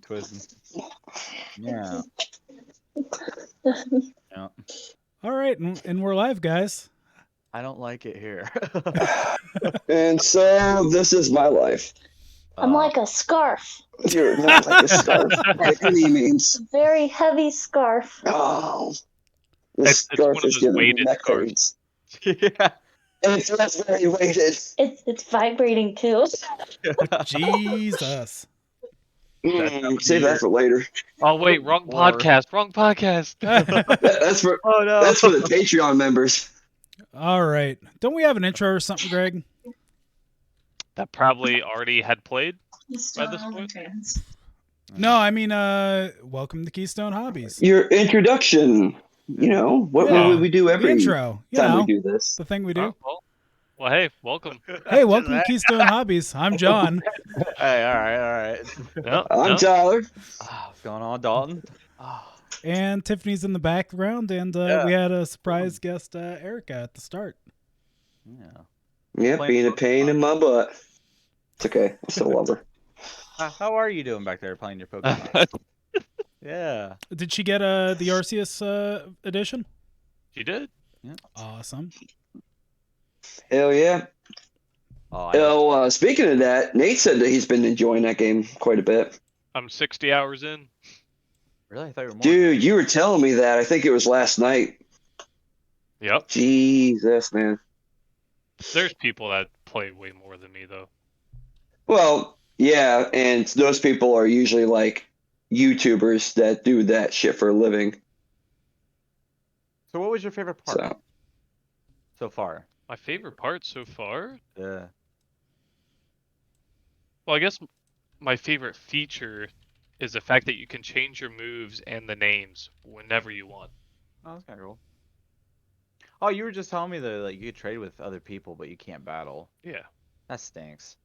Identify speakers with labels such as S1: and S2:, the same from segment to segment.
S1: twisting. Yeah. Yeah.
S2: All right, and we're live, guys.
S1: I don't like it here.
S3: And so this is my life.
S4: I'm like a scarf.
S3: You're not like a scarf by any means.
S4: A very heavy scarf.
S3: Oh, this
S5: It's one
S3: scarf
S5: of
S3: is
S5: those
S3: giving me
S5: weighted
S3: neck
S5: scarves.
S3: pains.
S1: Yeah.
S3: And it's very weighted.
S4: It's vibrating too.
S2: Jesus.
S3: Save that for later.
S5: Oh wait, wrong podcast. Wrong podcast.
S3: That's for
S1: Oh no.
S3: that's for the Patreon members.
S2: All right. Don't we have an intro or something, Greg?
S5: That probably already had played by this point.
S2: No, I mean, welcome to Keystone Hobbies.
S3: Your introduction. You know what
S2: Yeah,
S3: would we do
S2: The
S3: every
S2: intro. You
S3: time
S2: know,
S3: we do this?
S2: the thing we do.
S5: Oh, well, hey, welcome.
S2: Hey, welcome to Keystone Hobbies. I'm John.
S1: Hey, all right.
S5: No,
S3: I'm
S5: no.
S3: Tyler.
S1: What's going on, Dalton?
S2: And Tiffany's in the background, and
S1: Yeah.
S2: we had a surprise guest, Erica, at the start.
S1: Yeah.
S3: Yeah,
S1: Playing
S3: being a
S1: Pokemon.
S3: pain in my butt. It's okay. I still love her.
S1: How are you doing back there playing your Pokemon? Yeah.
S2: Did she get the Arceus edition?
S5: She did.
S2: Awesome.
S3: Hell yeah.
S1: Oh,
S3: Speaking of that, Nate said that he's been enjoying that game quite a bit.
S5: I'm 60 hours in.
S1: really? I thought you were more.
S3: Dude, you were telling me that. I think it was last night.
S5: Yep.
S3: Jesus, man.
S5: There's people that play way more than me though.
S3: Well, yeah, and those people are usually like YouTubers that do that shit for a living.
S1: So, what was your favorite part
S3: So,
S1: so far?
S5: My favorite part so far?
S1: Yeah.
S5: Well, I guess my favorite feature is the fact that you can change your moves and the names whenever you want.
S1: Oh, that's kind of cool. Oh, you were just telling me that like you could trade with other people, but you can't battle.
S5: Yeah.
S1: That stinks.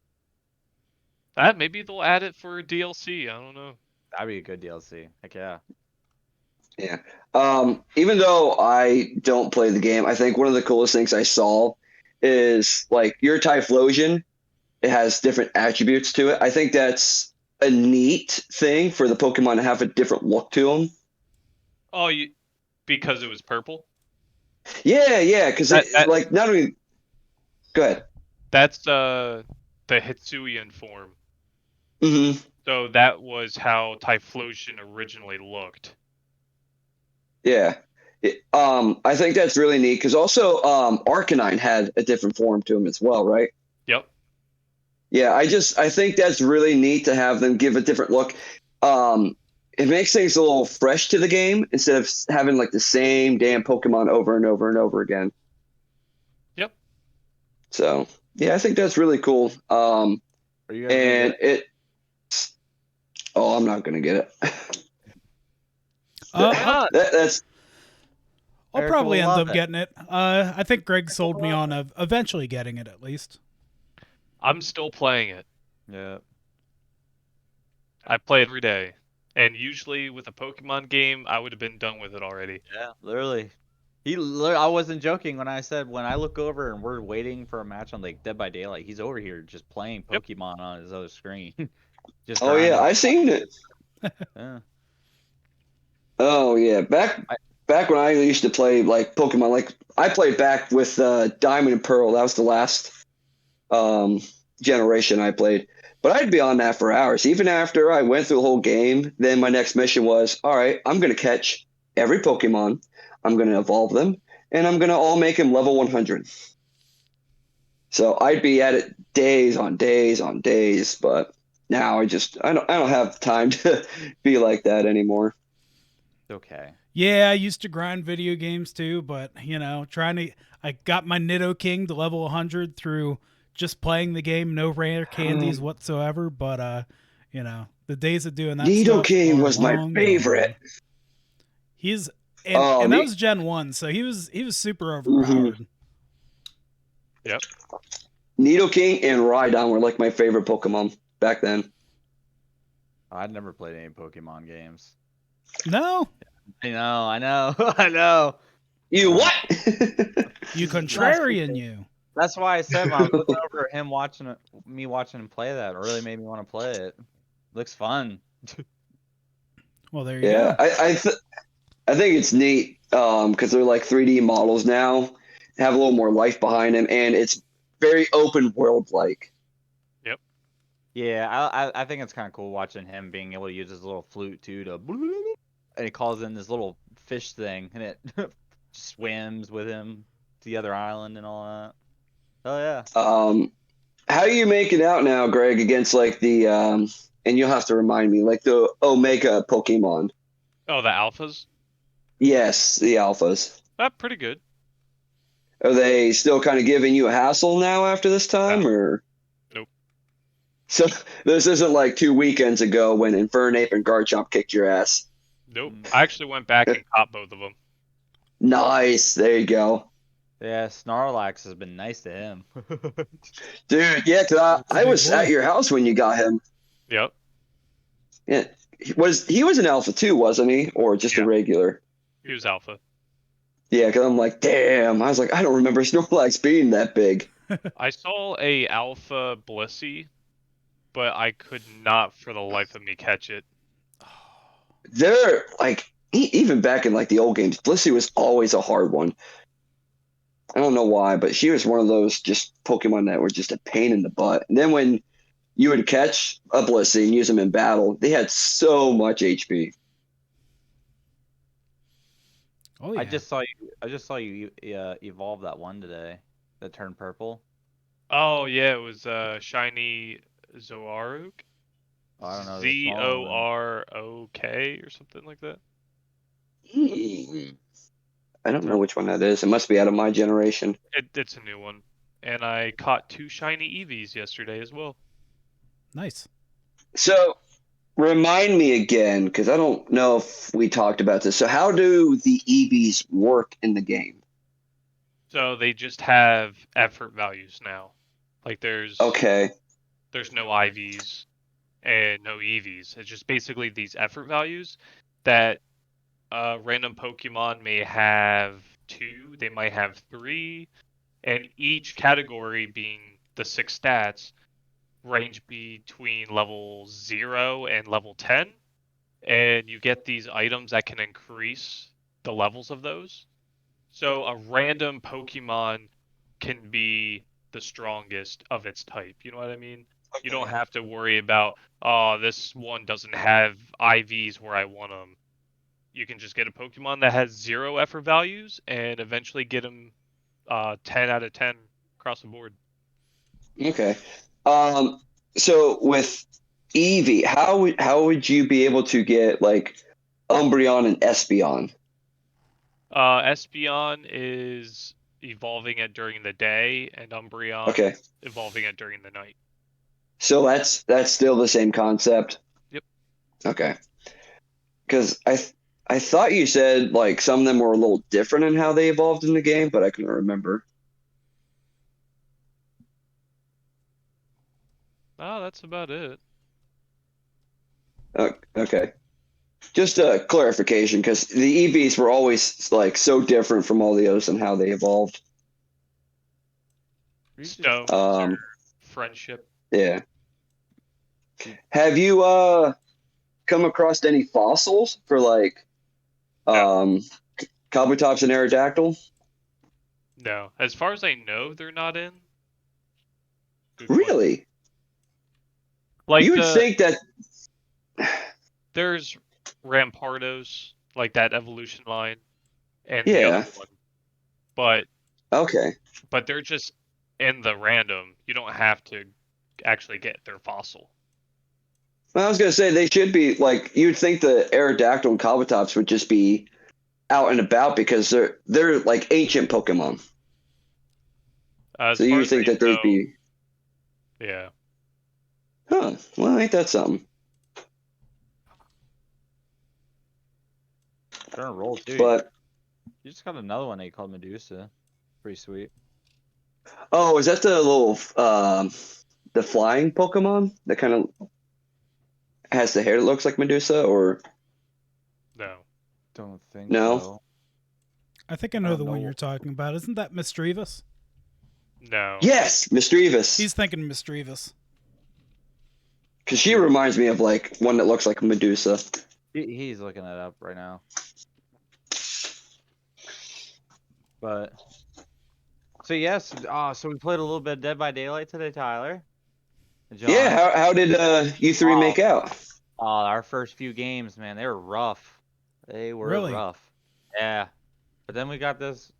S5: That maybe they'll add it for DLC. I don't know.
S1: That'd be a good DLC. Heck yeah.
S3: yeah. Even though I don't play the game, I think one of the coolest things I saw is like your Typhlosion. It has different attributes to it. I think that's a neat thing for the Pokemon to have a different look to them.
S5: Oh, because it was purple?
S3: Yeah, because
S5: That-
S3: like not only. Go ahead.
S5: That's the Hitsuian form.
S3: Mm-hmm.
S5: So that was how Typhlosion originally looked.
S3: Yeah. I think that's really neat because also Arcanine had a different form to him as well, right?
S5: Yep.
S3: Yeah, I think that's really neat to have them give a different look. It makes things a little fresh to the game instead of having like the same damn Pokemon over and over and over again.
S5: Yep.
S3: So yeah, I think that's really cool.
S1: Are you gonna
S3: And
S1: get it?
S3: oh, I'm not gonna get it. That's
S2: I'll
S1: Erica
S2: probably
S1: will
S2: end
S1: love
S2: up
S1: it.
S2: getting it. I think Greg sold me on eventually getting it at least.
S5: I'm still playing it.
S1: Yeah.
S5: I play every day. And usually with a Pokemon game, I would have been done with it already.
S1: Yeah. Literally. I wasn't joking when I said when I look over and we're waiting for a match on like Dead by Daylight, he's over here just playing
S5: Yep.
S1: Pokemon on his other screen. Just
S3: oh yeah,
S1: grinding.
S3: I seen it.
S1: Yeah.
S3: Oh yeah, back when I used to play like Pokemon, like I played back with Diamond and Pearl. That was the last generation I played. But I'd be on that for hours. Even after I went through the whole game, then my next mission was, all right, I'm gonna catch every Pokemon, I'm gonna evolve them, and I'm gonna all make them level 100. So I'd be at it days on days on days, but now I don't have time to be like that anymore.
S1: It's okay.
S2: Yeah, I used to grind video games too, but I got my Nidoking to level 100 through just playing the game, no rare candies whatsoever. But the days of doing that.
S3: Nidoking was my favorite.
S2: And that was Gen 1, so he was super overpowered.
S5: Yep.
S3: Nidoking and Rhydon were like my favorite Pokemon back then.
S1: I'd never played any Pokemon games.
S2: No,
S1: I know.
S3: You what?
S2: you contrarian, you.
S1: That's why I said when I was looking over him me watching him play that, it really made me want to play it. Looks fun.
S2: Well, there you
S3: Yeah,
S2: go.
S3: I think it's neat because they're like 3D models now, have a little more life behind them, and it's very open world like.
S5: Yep.
S1: Yeah, I think it's kind of cool watching him being able to use his little flute too to, and he calls in this little fish thing, and it swims with him to the other island and all that. Oh yeah.
S3: How are you making out now, Greg, against like the and you'll have to remind me, like the Omega Pokemon?
S5: Oh, the alphas?
S3: Yes, the alphas.
S5: Pretty good.
S3: Are they still kind of giving you a hassle now after this
S5: No.
S3: time, or?
S5: Nope.
S3: So this isn't like 2 weekends ago when Infernape and Garchomp kicked your ass.
S5: Nope. I actually went back and caught both of them.
S3: Nice, there you go,
S1: Yeah, Snorlax has been nice to him.
S3: dude. Yeah, 'cause
S2: That's a
S3: I
S2: big
S3: was at
S2: boy.
S3: your house when you got him.
S5: Yep.
S3: Yeah, he was an alpha too, wasn't he, or just a
S5: Yeah.
S3: regular?
S5: He was alpha.
S3: Yeah, because I'm like, damn. I was like, I don't remember Snorlax being that big.
S5: I saw a alpha Blissey, but I could not for the life of me catch it.
S3: They're like even back in like the old games, Blissey was always a hard one. I don't know why, but she was one of those just Pokemon that were just a pain in the butt. And then when you would catch a Blissey and use them in battle, they had so much HP.
S2: Oh yeah.
S1: I just saw you evolve that one today that turned purple.
S5: Oh yeah, it was shiny Zoaruk.
S1: Oh, I don't know, the smaller one.
S5: Zorok or something like that.
S3: I don't know which one that is. It must be out of my generation.
S5: It's a new one. And I caught 2 shiny Eevees yesterday as well.
S2: Nice.
S3: So remind me again, because I don't know if we talked about this. So how do the EVs work in the game?
S5: So they just have effort values now. Like there's
S3: Okay.
S5: no IVs and no EVs. It's just basically these effort values that random Pokemon may have 2, they might have 3, and each category being the 6 stats range between level 0 and level 10, and you get these items that can increase the levels of those. So a random Pokemon can be the strongest of its type. You know what I mean? You don't have to worry about, oh, this one doesn't have IVs where I want them. You can just get a Pokemon that has 0 effort values and eventually get them 10 out of 10 across the board.
S3: Okay. So with Eevee, how would you be able to get like Umbreon and Espeon?
S5: Espeon is evolving it during the day, and Umbreon
S3: Okay.
S5: evolving it during the night.
S3: So that's still the same concept.
S5: Yep.
S3: Okay. Because I thought you said like some of them were a little different in how they evolved in the game, but I couldn't remember.
S5: Oh, that's about it.
S3: Okay. Just a clarification, because the EVs were always like so different from all the others and how they evolved.
S5: Stones
S3: Um,
S5: or friendship.
S3: Yeah. Have you come across any fossils for like
S5: No.
S3: Kabutops and Aerodactyl?
S5: No. As far as I know, they're not in. Good question.
S3: Really?
S5: Like
S3: You would think that.
S5: there's Rampardos, like that evolution line, and the
S3: Yeah.
S5: other one. But
S3: Okay.
S5: they're just in the random. You don't have to actually get their fossil.
S3: Well, I was gonna say they should be like you'd think the Aerodactyl and Kabutops would just be out and about because they're like ancient Pokemon.
S5: As
S3: So
S5: far
S3: you would
S5: as
S3: think
S5: I
S3: that they'd
S5: know,
S3: be.
S5: yeah.
S3: Huh. Well, ain't that something?
S1: Turn roll too.
S3: But
S1: You just got another one they called Medusa. Pretty sweet.
S3: oh, is that the little the flying Pokemon that kind of has the hair that looks like Medusa, or
S5: No.
S1: Don't think
S3: No?
S1: so.
S2: I think I know
S1: don't
S2: the one
S1: know.
S2: you're talking about. Isn't that Misdreavus?
S5: No.
S3: yes, Misdreavus?
S2: He's thinking Misdreavus.
S3: Because she reminds me of like one that looks like Medusa.
S1: He's looking it up right now. But so yes, so we played a little bit of Dead by Daylight today, Tyler. John.
S3: Yeah, how did you three make out?
S1: Our first few games, man, they were rough. They were
S2: Really?
S1: rough. Yeah. But then we got this.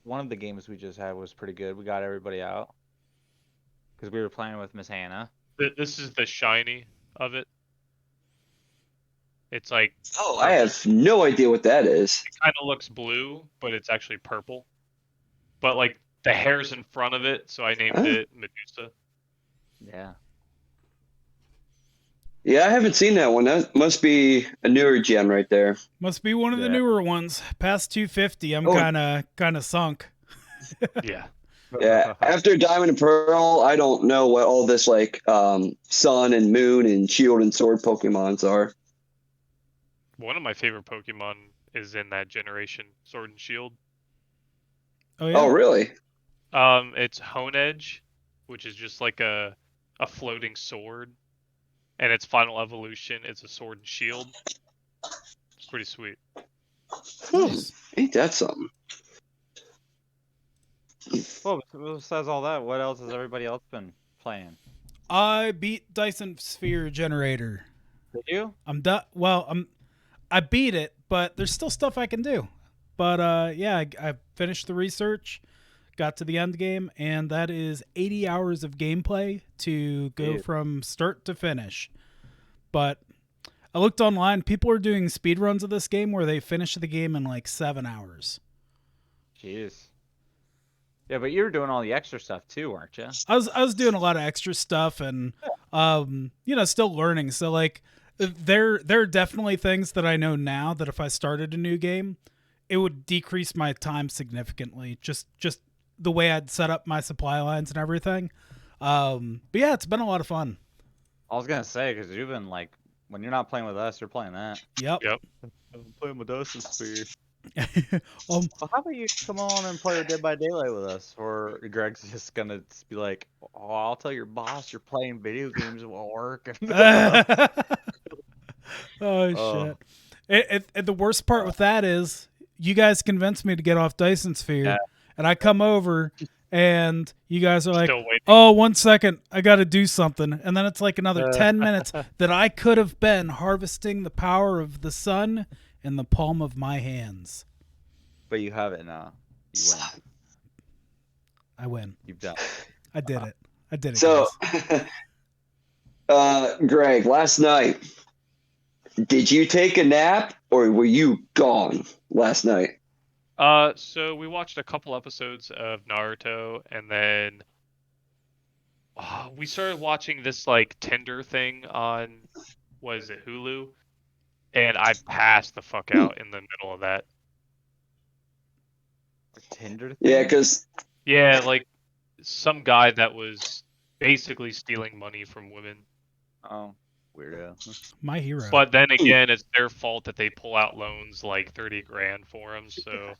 S1: One of the games we just had was pretty good. We got everybody out because we were playing with Miss Hannah.
S5: This is the shiny of it. It's like
S3: Oh, I have no idea what that is.
S5: it kind of looks blue, but it's actually purple. But like the hair's in front of it, so I named it Medusa.
S1: Yeah.
S3: Yeah, I haven't seen that one. That must be a newer gem right there.
S2: Must be one of the
S1: Yeah.
S2: newer ones. Past 250, I'm
S3: Oh.
S2: kind of sunk.
S5: Yeah.
S3: Yeah, after Diamond and Pearl, I don't know what all this like Sun and Moon and Shield and Sword Pokemons are.
S5: One of my favorite Pokemon is in that generation, Sword and Shield.
S2: Oh yeah.
S3: Oh, really?
S5: It's Honedge, which is just like a floating sword, and its final evolution is a sword and shield. It's pretty sweet.
S2: Nice.
S3: Ain't that something?
S1: Well, besides all that, what else has everybody else been playing?
S2: I beat Dyson Sphere Generator.
S1: Did you?
S2: I'm done. Well, I beat it, but there's still stuff I can do. But yeah, I finished the research, got to the end game, and that is 80 hours of gameplay to go
S1: Dude.
S2: from start to finish. But I looked online. People are doing speed runs of this game where they finish the game in like 7 hours.
S1: Jeez. Yeah, but you were doing all the extra stuff too, weren't you?
S2: I was doing a lot of extra stuff and still learning. So like there are definitely things that I know now that if I started a new game, it would decrease my time significantly. Just the way I'd set up my supply lines and everything. But yeah, it's been a lot of fun.
S1: I was gonna say because you've been like when you're not playing with us, you're playing that.
S2: Yep.
S5: Yep.
S1: I'm playing with Dyson Sphere.
S2: um,
S1: Well, how about you come on and play Dead by Daylight with us? Or Greg's just gonna be like, "Oh, I'll tell your boss you're playing video games while working."
S2: oh shit! The worst part with that is you guys convinced me to get off Dyson Sphere,
S1: Yeah.
S2: and I come over, and you guys are like,
S5: Still waiting.
S2: "Oh, 1 second, I got to do something," and then it's like another 10 minutes that I could have been harvesting the power of the sun in the palm of my hands.
S1: But you have it now. You win.
S2: I win.
S1: You've done.
S2: I did it. I did it.
S3: So,
S2: guys.
S3: Greg, last night, did you take a nap or were you gone last night?
S5: So we watched a couple episodes of Naruto, and then we started watching this like Tinder thing on, what is it, Hulu? And I passed the fuck out in the middle of that.
S1: Tinder thing?
S3: Yeah, because
S5: Yeah, like some guy that was basically stealing money from women.
S1: Oh, weirdo.
S2: My hero.
S5: But then again, it's their fault that they pull out loans like 30 grand for him. So,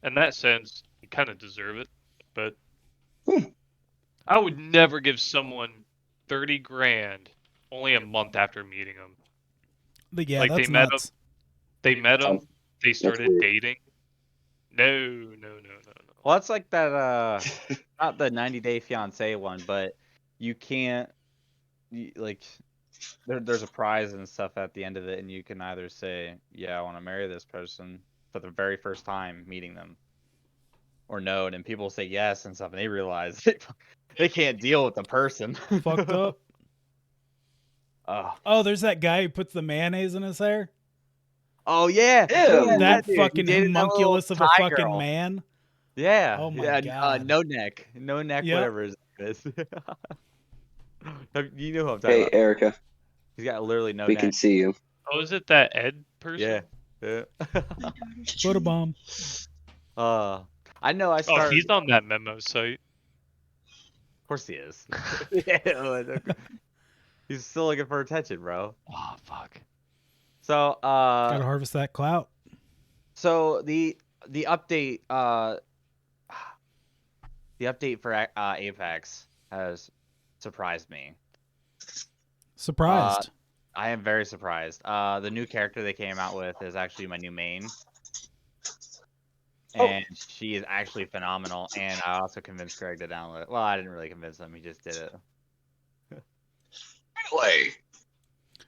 S5: in that sense, you kind of deserve it. But I would never give someone 30 grand only a month after meeting them.
S2: But yeah,
S5: like,
S2: that's
S5: they met
S2: nuts.
S5: They met him. They started dating. No.
S1: Well, that's like that. Not the 90-day fiance one, but you can't. There's a prize and stuff at the end of it, and you can either say, "Yeah, I want to marry this person" for the very first time meeting them, or no, and then people say yes and stuff, and they realize they can't deal with the person.
S2: Fucked up. Oh, there's that guy who puts the mayonnaise in his hair.
S1: Oh yeah,
S3: Ew.
S2: That
S1: dude.
S2: fucking
S1: He dated that little
S2: homunculus of a
S1: Thai
S2: fucking
S1: girl.
S2: man.
S1: Yeah.
S2: Oh my
S1: yeah,
S2: God.
S1: no neck,
S2: Yep.
S1: whatever his name is. You know who I'm talking
S3: hey,
S1: about.
S3: Erica,
S1: He's got literally no
S3: we
S1: neck.
S3: can see you.
S5: Oh, is it that Ed person?
S1: Yeah.
S2: Photobomb.
S1: I know. I
S5: Oh,
S1: started.
S5: he's on that memo site.
S1: Of course he is. Yeah, he's still looking for attention, bro.
S5: Oh, fuck.
S1: So,
S2: Gotta harvest that clout.
S1: so the update, the update for Apex has surprised me.
S2: Surprised.
S1: I am very surprised. The new character they came out with is actually my new main. And she is actually phenomenal. And I also convinced Greg to download it. Well, I didn't really convince him. He just did it.
S3: Really?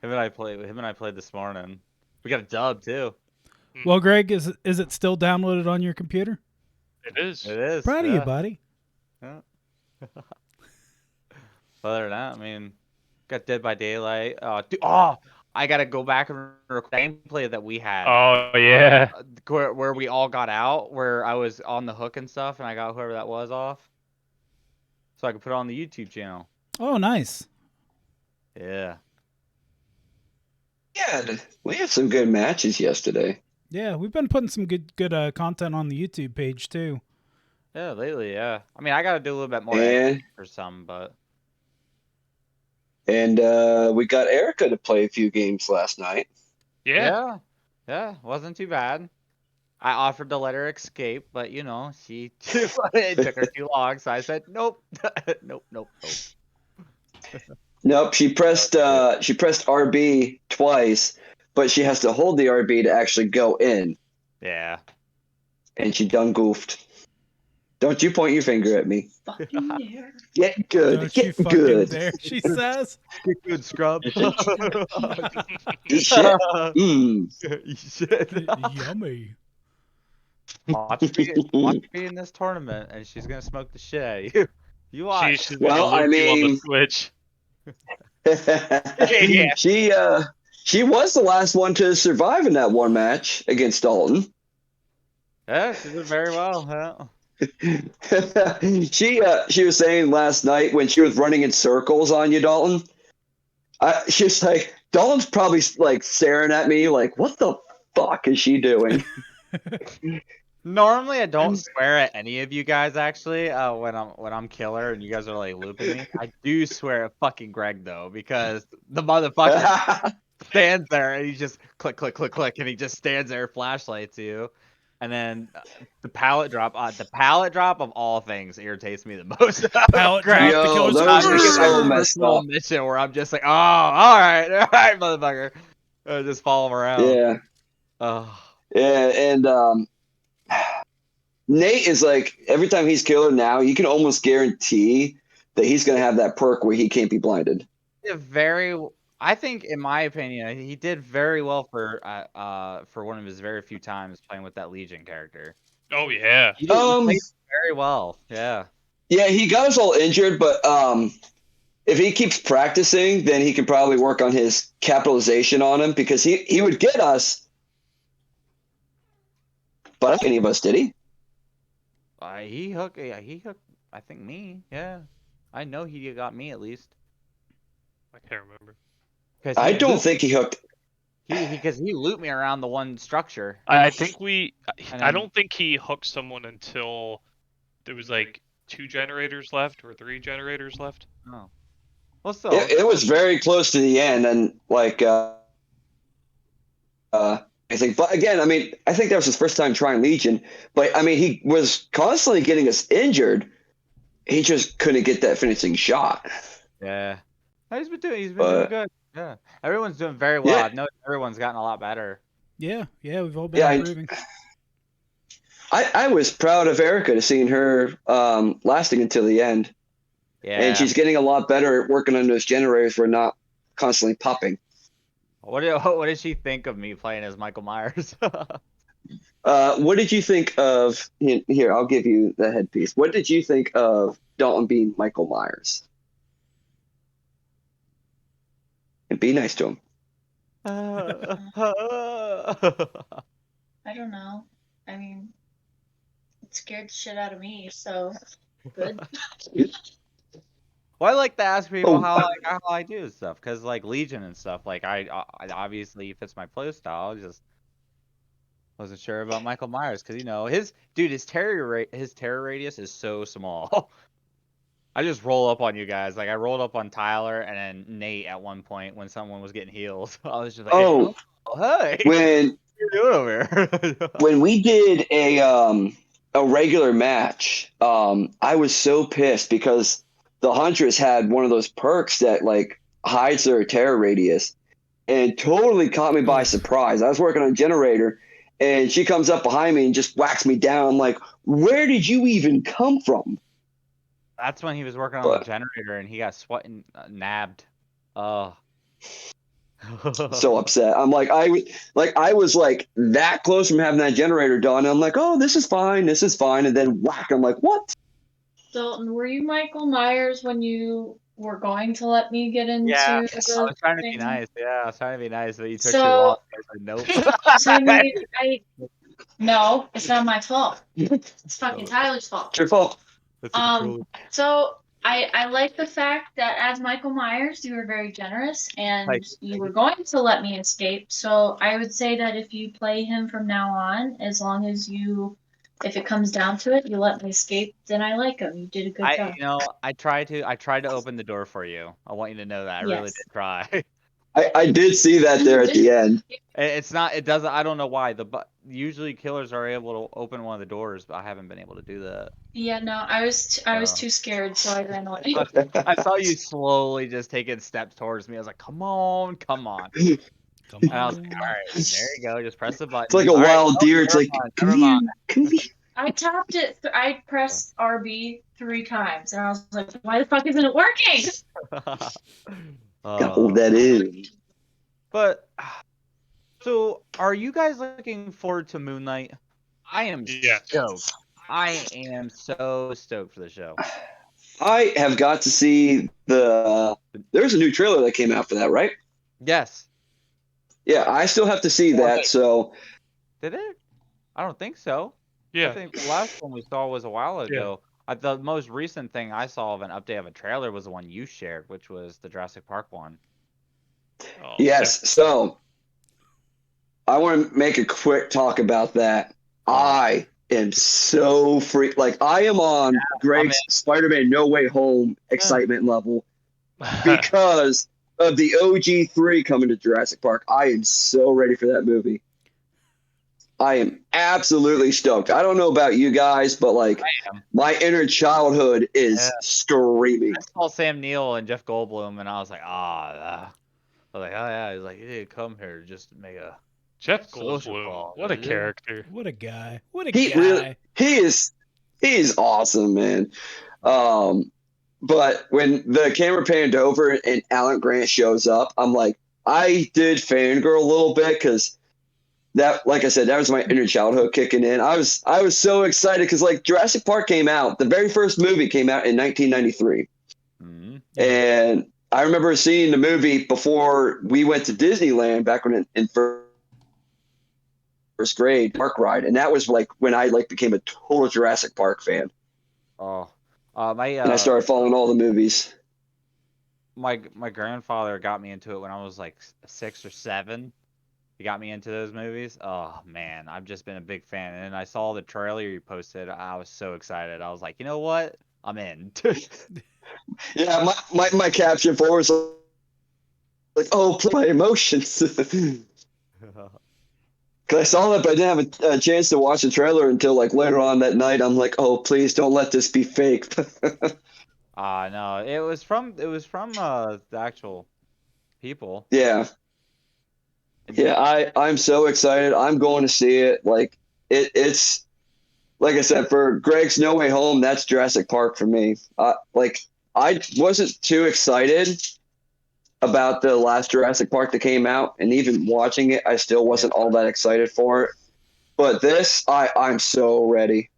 S1: Him and I played this morning. We got a dub too.
S2: Well, Greg, is it still downloaded on your computer?
S5: It is.
S1: It is.
S2: Proud of you, buddy.
S1: Yeah. Other than that, I mean, got Dead by Daylight. I gotta go back and record the gameplay that we had.
S5: Oh yeah.
S1: Where we all got out, where I was on the hook and stuff, and I got whoever that was off, so I could put it on the YouTube channel.
S2: Oh, nice.
S1: Yeah.
S3: Yeah, we had some good matches yesterday.
S2: Yeah, we've been putting some good content on the YouTube page too.
S1: Yeah, lately, yeah. I mean, I gotta do a little bit more
S3: And
S1: editing for some, but
S3: we got Erica to play a few games last night.
S5: Yeah.
S1: yeah, wasn't too bad. I offered to let her escape, but you know, it took her too long, so I said nope, nope.
S3: Nope, she pressed RB twice, but she has to hold the RB to actually go in,
S1: Yeah.
S3: and she done goofed. Don't you point your finger at me.
S4: Fucking there.
S3: Get good,
S2: Don't you
S3: get
S2: fucking
S3: good.
S2: dare, she says.
S1: Get good, scrub.
S3: Eat shit.
S1: Eat shit.
S2: Yummy.
S1: Watch me in this tournament, and she's gonna smoke the shit out of you. You watch.
S5: She's
S3: Well,
S5: gonna
S3: I
S5: look you on the
S3: mean-
S5: Switch.
S1: Yeah.
S3: She was the last one to survive in that one match against Dalton.
S1: Yeah, she did very well. Yeah.
S3: She was saying last night when she was running in circles on you, Dalton. She was like, Dalton's probably like staring at me like, what the fuck is she doing?
S1: Normally, I don't swear at any of you guys. Actually, when I'm killer and you guys are like looping me, I do swear at fucking Greg though, because the motherfucker stands there and he just click, and he just stands there, flashlights you, and then the pallet drop. The pallet drop of all things irritates me the most.
S2: Pallet
S1: Greg,
S2: drop, the
S3: Yo,
S2: killer's
S3: those
S2: like,
S3: are so
S1: "Arrgh!"
S3: messed
S1: Little
S3: up.
S1: mission where I'm just like, oh, all right, motherfucker, just follow him around.
S3: Yeah,
S1: Oh.
S3: yeah, and Nate is like, every time he's killer now, you can almost guarantee that he's gonna have that perk where he can't be blinded.
S1: I think, in my opinion, he did very well for one of his very few times playing with that Legion character.
S5: Oh yeah.
S1: He played very well. Yeah.
S3: Yeah, he got us all injured, but if he keeps practicing, then he can probably work on his capitalization on him because he would get us. But I don't think any of us did he?
S1: He hooked. Yeah, he hooked. I think me. Yeah. I know he got me at least.
S5: I can't remember.
S3: I don't think he hooked.
S1: Because he looped me around the one structure.
S5: I think
S1: And
S5: I
S1: then-
S5: don't think he hooked someone until there was like 2 generators left or 3 generators left.
S1: Oh. Well, so
S3: It was very close to the end, and like I think, but again, I mean, I think that was his first time trying Legion. But I mean, he was constantly getting us injured. He just couldn't get that finishing shot.
S1: yeah. He's been doing good. Yeah. Everyone's doing very well.
S3: Yeah.
S1: I've noticed everyone's gotten a lot better.
S2: yeah, we've all been
S3: Yeah,
S2: improving.
S3: I was proud of Erica to seeing her lasting until the end.
S1: Yeah.
S3: And she's getting a lot better at working on those generators. We're not constantly popping.
S1: What did she think of me playing as Michael Myers?
S3: What did you think of here? I'll give you the headpiece. What did you think of Dalton being Michael Myers? And be nice to him.
S4: I don't know. I mean, it scared the shit out of me, so good.
S1: Well, I like to ask people
S3: Oh.
S1: how I do stuff, because like Legion and stuff, like I obviously fits my play style. I just wasn't sure about Michael Myers because his terror radius is so small. I just roll up on you guys. Like I rolled up on Tyler and then Nate at one point when someone was getting healed. I was just like,
S3: Oh,
S1: hey,
S3: when
S1: what are you doing over here?
S3: when we did a regular match, I was so pissed because the Huntress had one of those perks that like hides their terror radius, and totally caught me by surprise. I was working on a generator, and she comes up behind me and just whacks me down. I'm like, where did you even come from?
S1: That's when he was working on the generator and he got sweating, nabbed. Oh.
S3: So upset. I'm like, I was like that close from having that generator done. I'm like, oh, this is fine. And then whack. I'm like, what?
S4: Dalton, were you Michael Myers when you were going to let me get into
S1: Yeah,
S4: the
S1: I was trying to be
S4: thing?
S1: nice. Yeah, I was trying to be nice, but you took too long. I was like, nope.
S4: So no, it's not my fault. It's fucking Tyler's fault.
S3: It's your fault.
S4: So I like the fact that as Michael Myers, you were very generous and you were going to let me escape. So I would say that if you play him from now on, as long as if it comes down to it, you let me escape, then I like him. You did a good job.
S1: I tried to open the door for you. I want you to know that. I really did try.
S3: I did see that there at the end.
S1: It's not. It doesn't. I don't know why. Usually killers are able to open one of the doors, but I haven't been able to do that.
S4: Yeah, no, I was too scared, so I ran away.
S1: I saw you slowly just taking steps towards me. I was like, "Come on." And I was like, "All right, there you go. Just press the button."
S3: It's like a wild deer. It's like, come on.
S4: I tapped it. I pressed RB 3 times, and I was like, "Why the fuck isn't it working?"
S3: Gotta hold that in.
S1: But so, are you guys looking forward to Moon Knight? I am stoked. I am so stoked for the show.
S3: I have got to see there's a new trailer that came out for that, right?
S1: Yes.
S3: Yeah, I still have to see that. So
S1: did it? I don't think so.
S5: Yeah.
S1: I think the last one we saw was a while ago. The most recent thing I saw of an update of a trailer was the one you shared, which was the Jurassic Park one.
S5: Oh,
S3: yes. So I want to make a quick talk about that. I am so like I am on Greg's Spider-Man No Way Home excitement level because of the OG 3 coming to Jurassic Park. I am so ready for that movie. I am absolutely stoked. I don't know about you guys, but like my inner childhood is screaming.
S1: I saw Sam Neill and Jeff Goldblum, and I was like, I was like, oh yeah. He's like, he didn't come here just to make a
S5: Jeff Goldblum. What a character.
S2: What a guy.
S3: He is awesome, man. But when the camera panned over and Alan Grant shows up, I'm like, I did fangirl a little bit because that, like I said, that was my inner childhood kicking in. I was so excited because like Jurassic Park came out. The very first movie came out in 1993. Mm-hmm. And I remember seeing the movie before we went to Disneyland back when in first grade, park ride. And that was like when I like became a total Jurassic Park fan.
S1: Oh,
S3: and I started following all the movies.
S1: My grandfather got me into it when I was like 6 or 7. He got me into those movies. Oh man, I've just been a big fan. And then I saw the trailer you posted. I was so excited. I was like, you know what? I'm in.
S3: Yeah, my caption for it was like, oh, play my emotions. Because I saw that, but I didn't have a chance to watch the trailer until like later on that night. I'm like, oh, please don't let this be fake.
S1: No, it was from the actual people.
S3: Yeah. Yeah, I'm so excited. I'm going to see it. Like it's like I said, for Greg's No Way Home, that's Jurassic Park for me. Like I wasn't too excited about the last Jurassic Park that came out, and even watching it, I still wasn't all that excited for it. But this, I'm so ready.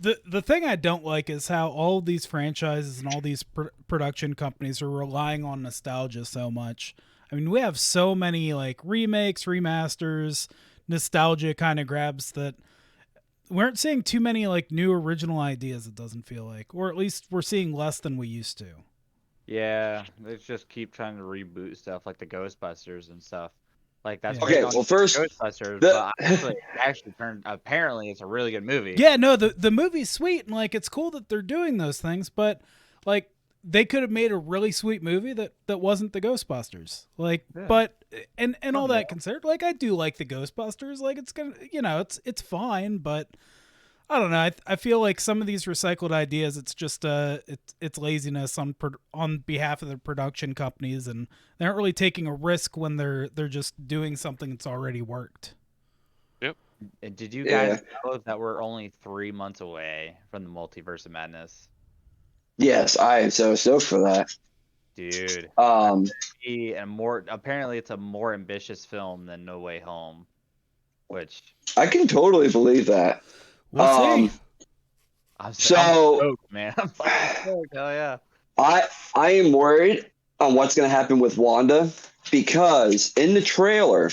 S2: The thing I don't like is how all these franchises and all these production companies are relying on nostalgia so much. I mean, we have so many like remakes, remasters, nostalgia kind of grabs that we aren't seeing too many like new original ideas. It doesn't feel like, or at least we're seeing less than we used to.
S1: Yeah, they just keep trying to reboot stuff like the Ghostbusters and stuff. Like that's
S3: okay. Well, first,
S1: Ghostbusters, but actually turned. Apparently, it's a really good movie.
S2: Yeah, no, the movie's sweet and like it's cool that they're doing those things, but like they could have made a really sweet movie that wasn't the Ghostbusters. Like, but and all that considered, like I do like the Ghostbusters. Like it's gonna, it's fine, but I don't know. I feel like some of these recycled ideas, it's just it's laziness on behalf of the production companies, and they aren't really taking a risk when they're just doing something that's already worked.
S1: And did you guys know that we're only 3 months away from the Multiverse of Madness?
S3: Yes, I am so stoked for that.
S1: Dude. Apparently it's a more ambitious film than No Way Home, which
S3: I can totally believe that.
S2: We'll see.
S1: I'm stoked, man. I'm fucking stoked. Hell yeah.
S3: I am worried on what's going to happen with Wanda, because in the trailer,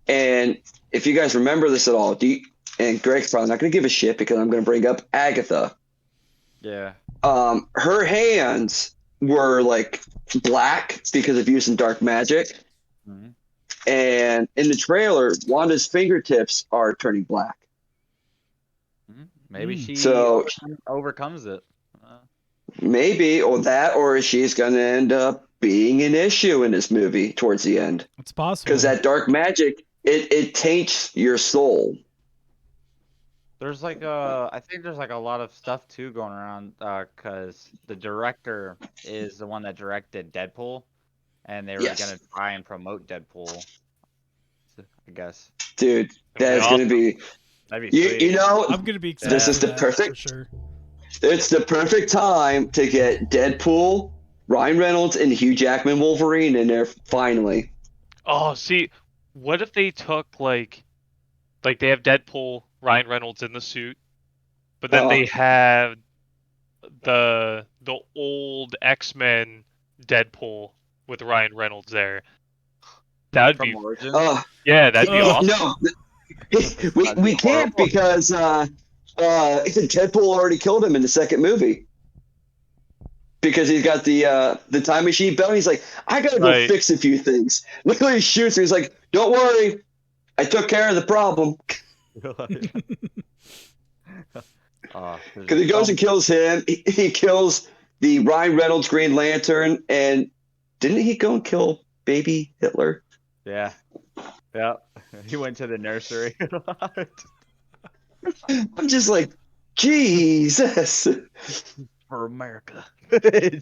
S3: and if you guys remember this at all, and Greg's probably not going to give a shit because I'm going to bring up Agatha.
S1: Yeah.
S3: Her hands were like black because of using dark magic.
S1: Mm-hmm.
S3: And in the trailer, Wanda's fingertips are turning black.
S1: Maybe she overcomes it.
S3: Maybe, or she's going to end up being an issue in this movie towards the end.
S2: It's possible.
S3: Because that dark magic, it taints your soul.
S1: There's I think there's a lot of stuff too going around, because the director is the one that directed Deadpool, and they were gonna try and promote Deadpool, I guess.
S3: Dude, that is gonna be.
S1: That'd be sweet.
S3: You know,
S2: I'm gonna be excited.
S3: This is the perfect.
S2: For sure.
S3: It's the perfect time to get Deadpool, Ryan Reynolds, and Hugh Jackman Wolverine in there finally.
S5: Oh, see, what if they took like they have Deadpool, Ryan Reynolds in the suit, but then they have the old X-Men Deadpool with Ryan Reynolds there. That'd be yeah, that'd be awesome.
S3: No, we can't because Deadpool already killed him in the second movie. Because he's got the time machine belt. He's like, I gotta go fix a few things. Literally shoots her. He's like, don't worry, I took care of the problem. Because he goes and kills him. He kills the Ryan Reynolds Green Lantern, and didn't he go and kill baby Hitler?
S1: Yeah. He went to the nursery.
S3: I'm just like, Jesus.
S1: For America.
S2: I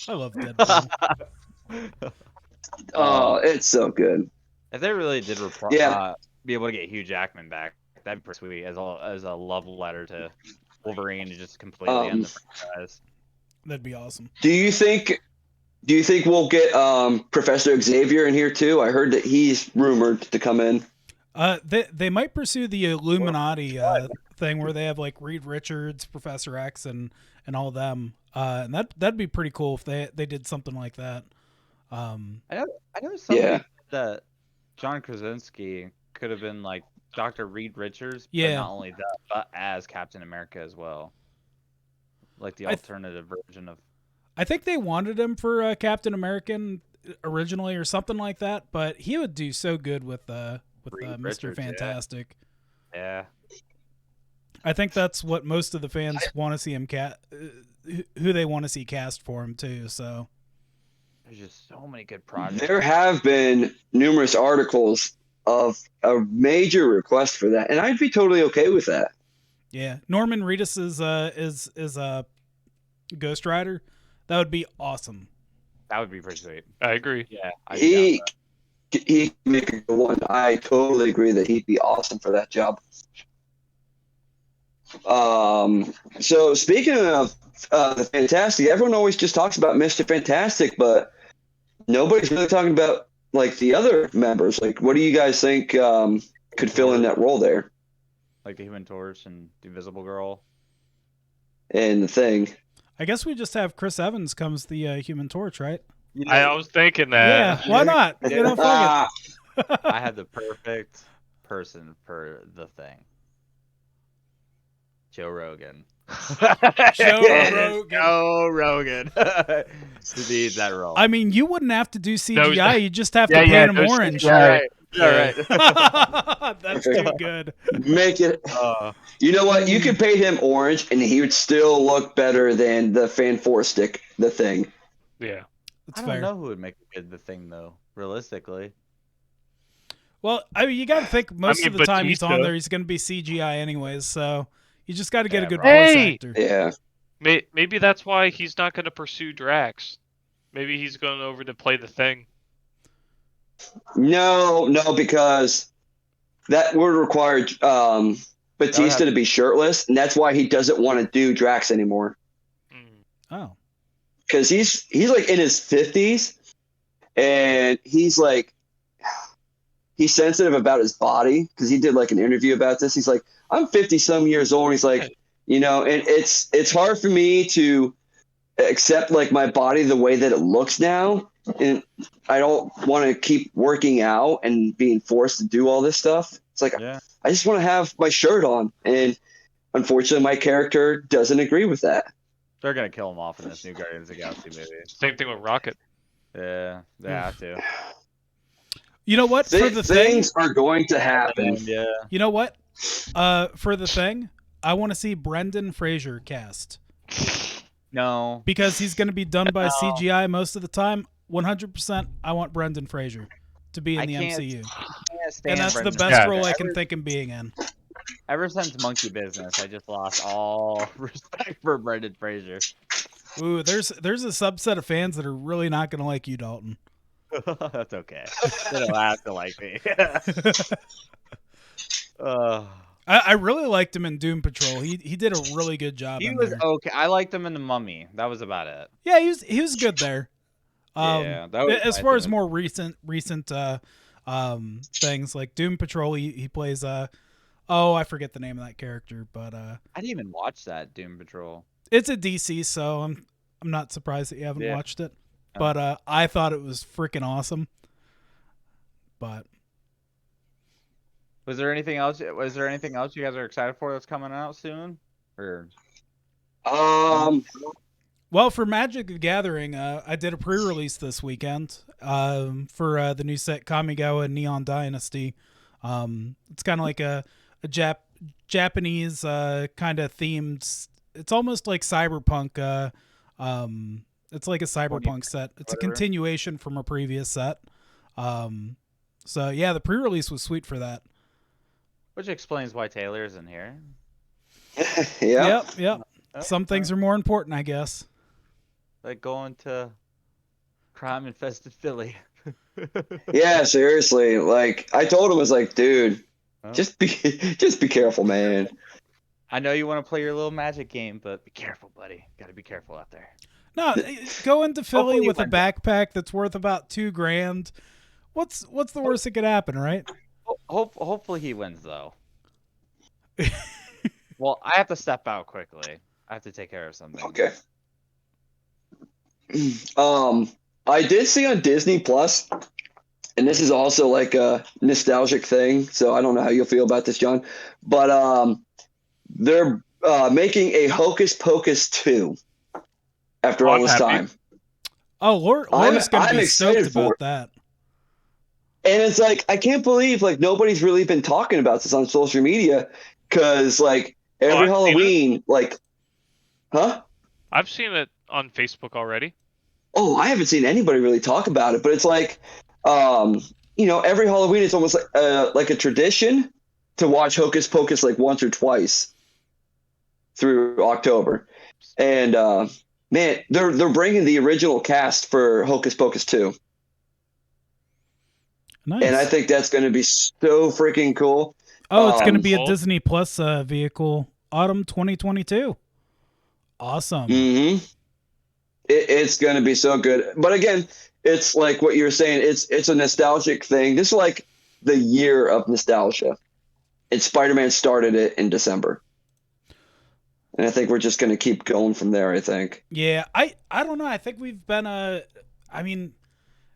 S2: love Deadpool.
S3: Oh, it's so good.
S1: If they really did be able to get Hugh Jackman back, that'd be pretty sweet as a love letter to Wolverine to just completely end the franchise.
S2: That'd be awesome.
S3: Do you think we'll get Professor Xavier in here too? I heard that he's rumored to come in.
S2: They might pursue the Illuminati thing where they have like Reed Richards, Professor X, and all them. And that'd be pretty cool if they did something like that.
S1: I know somebody that John Krasinski could have been like Dr. Reed Richards, but not only that, but as Captain America as well. Like the alternative version of.
S2: I think they wanted him for Captain American originally or something like that, but he would do so good with Mr.
S1: Richards,
S2: Fantastic.
S1: Yeah.
S2: I think that's what most of the fans want to see him who they want to see cast for him too. So
S1: there's just so many good projects.
S3: There have been numerous articles of a major request for that, and I'd be totally okay with that.
S2: Yeah, Norman Reedus is a Ghost Rider. That would be awesome.
S1: That would be pretty sweet.
S5: I agree.
S1: Yeah,
S3: he can make a good one. I totally agree that he'd be awesome for that job. So speaking of the Fantastic, everyone always just talks about Mr. Fantastic, but nobody's really talking about like the other members. Like, what do you guys think could fill in that role there?
S1: Like the Human Torch and the Invisible Girl.
S3: And the Thing.
S2: I guess we just have Chris Evans comes the Human Torch, right?
S5: I was thinking that.
S2: Yeah, why not? Fuck
S1: it. I had the perfect person for the Thing. Joe Rogan.
S2: Joe
S1: Rogan. He needs that role.
S2: I mean, you wouldn't have to do CGI. You just have to paint him orange.
S1: All right.
S2: That's too good.
S3: Make it. You know what? You could paint him orange, and he would still look better than the Fantastic, the Thing.
S5: Yeah.
S2: That's
S1: I don't know who would make a good the Thing though. Realistically.
S2: Well, I mean, you got to think most of the time he's on there, he's going to be CGI anyways. So You just got to get a good
S1: bro.
S2: voice
S5: Hey!
S2: actor.
S3: Yeah.
S5: Maybe that's why he's not going to pursue Drax. Maybe he's going over to play the Thing.
S3: No, because that would require Batista to be shirtless, and that's why he doesn't want to do Drax anymore.
S5: Mm.
S2: Oh.
S3: Because he's like in his 50s, and he's sensitive about his body, because he did like an interview about this. He's like, I'm 50 some years old, and he's like, and it's hard for me to accept like my body the way that it looks now, and I don't want to keep working out and being forced to do all this stuff. It's like, I just want to have my shirt on, and unfortunately my character doesn't agree with that.
S1: They're gonna kill him off in this new Guardians of the Galaxy movie.
S5: Same thing with Rocket.
S1: Yeah, they have to.
S2: You know what? For the
S3: Things are going to happen.
S1: Yeah.
S2: You know what? For the Thing, I want to see Brendan Fraser cast.
S1: No.
S2: Because he's going to be done by CGI most of the time. 100%, I want Brendan Fraser to be in the MCU. And that's the best role I can think him being in.
S1: Ever since Monkey Business, I just lost all respect for Brendan Fraser.
S2: Ooh, there's a subset of fans that are really not going to like you, Dalton.
S1: That's okay. They don't have to like me.
S2: I really liked him in Doom Patrol. He did a really good job.
S1: He was okay. I liked him in The Mummy. That was about it.
S2: Yeah, he was good there.
S1: Yeah, that was
S2: as far as more recent things like Doom Patrol, he plays I forget the name of that character, but
S1: I didn't even watch that Doom Patrol.
S2: It's a DC, so I'm not surprised that you haven't watched it. But I thought it was freaking awesome. But
S1: was there anything else? Was there anything else you guys are excited for that's coming out soon? Or
S2: well, for Magic the Gathering, I did a pre-release this weekend for the new set Kamigawa Neon Dynasty. It's kind of like a Japanese kind of themed. It's almost like cyberpunk. It's like a cyberpunk set. It's a continuation from a previous set. So yeah, the pre-release was sweet for that.
S1: Which explains why Taylor's in here.
S2: Yep. Some things are more important, I guess.
S1: Like going to crime-infested Philly.
S3: Yeah, seriously. Like I told him, I was like, dude, just be careful, man.
S1: I know you want to play your little Magic game, but be careful, buddy. Got to be careful out there.
S2: No, go into Philly with a backpack that's worth about $2,000. What's the worst that could happen, right?
S1: Hopefully he wins, though. Well, I have to step out quickly. I have to take care of something.
S3: Okay. I did see on Disney Plus, and this is also like a nostalgic thing, so I don't know how you'll feel about this, John, but they're making a Hocus Pocus 2 after all this time.
S2: Oh, Laura's going to be stoked about that.
S3: And it's like, I can't believe like nobody's really been talking about this on social media, because like every Halloween, like, huh?
S5: I've seen it on Facebook already.
S3: Oh, I haven't seen anybody really talk about it, but it's like, every Halloween it's almost like a tradition to watch Hocus Pocus like once or twice through October. And man, they're bringing the original cast for Hocus Pocus 2.
S2: Nice.
S3: And I think that's going to be so freaking cool.
S2: Oh, it's going to be a Disney Plus vehicle, autumn 2022. Awesome.
S3: Mm-hmm. It's going to be so good. But again, it's like what you're saying. It's a nostalgic thing. This is like the year of nostalgia. And Spider-Man started it in December. And I think we're just going to keep going from there, I think.
S2: Yeah, I don't know. I think we've been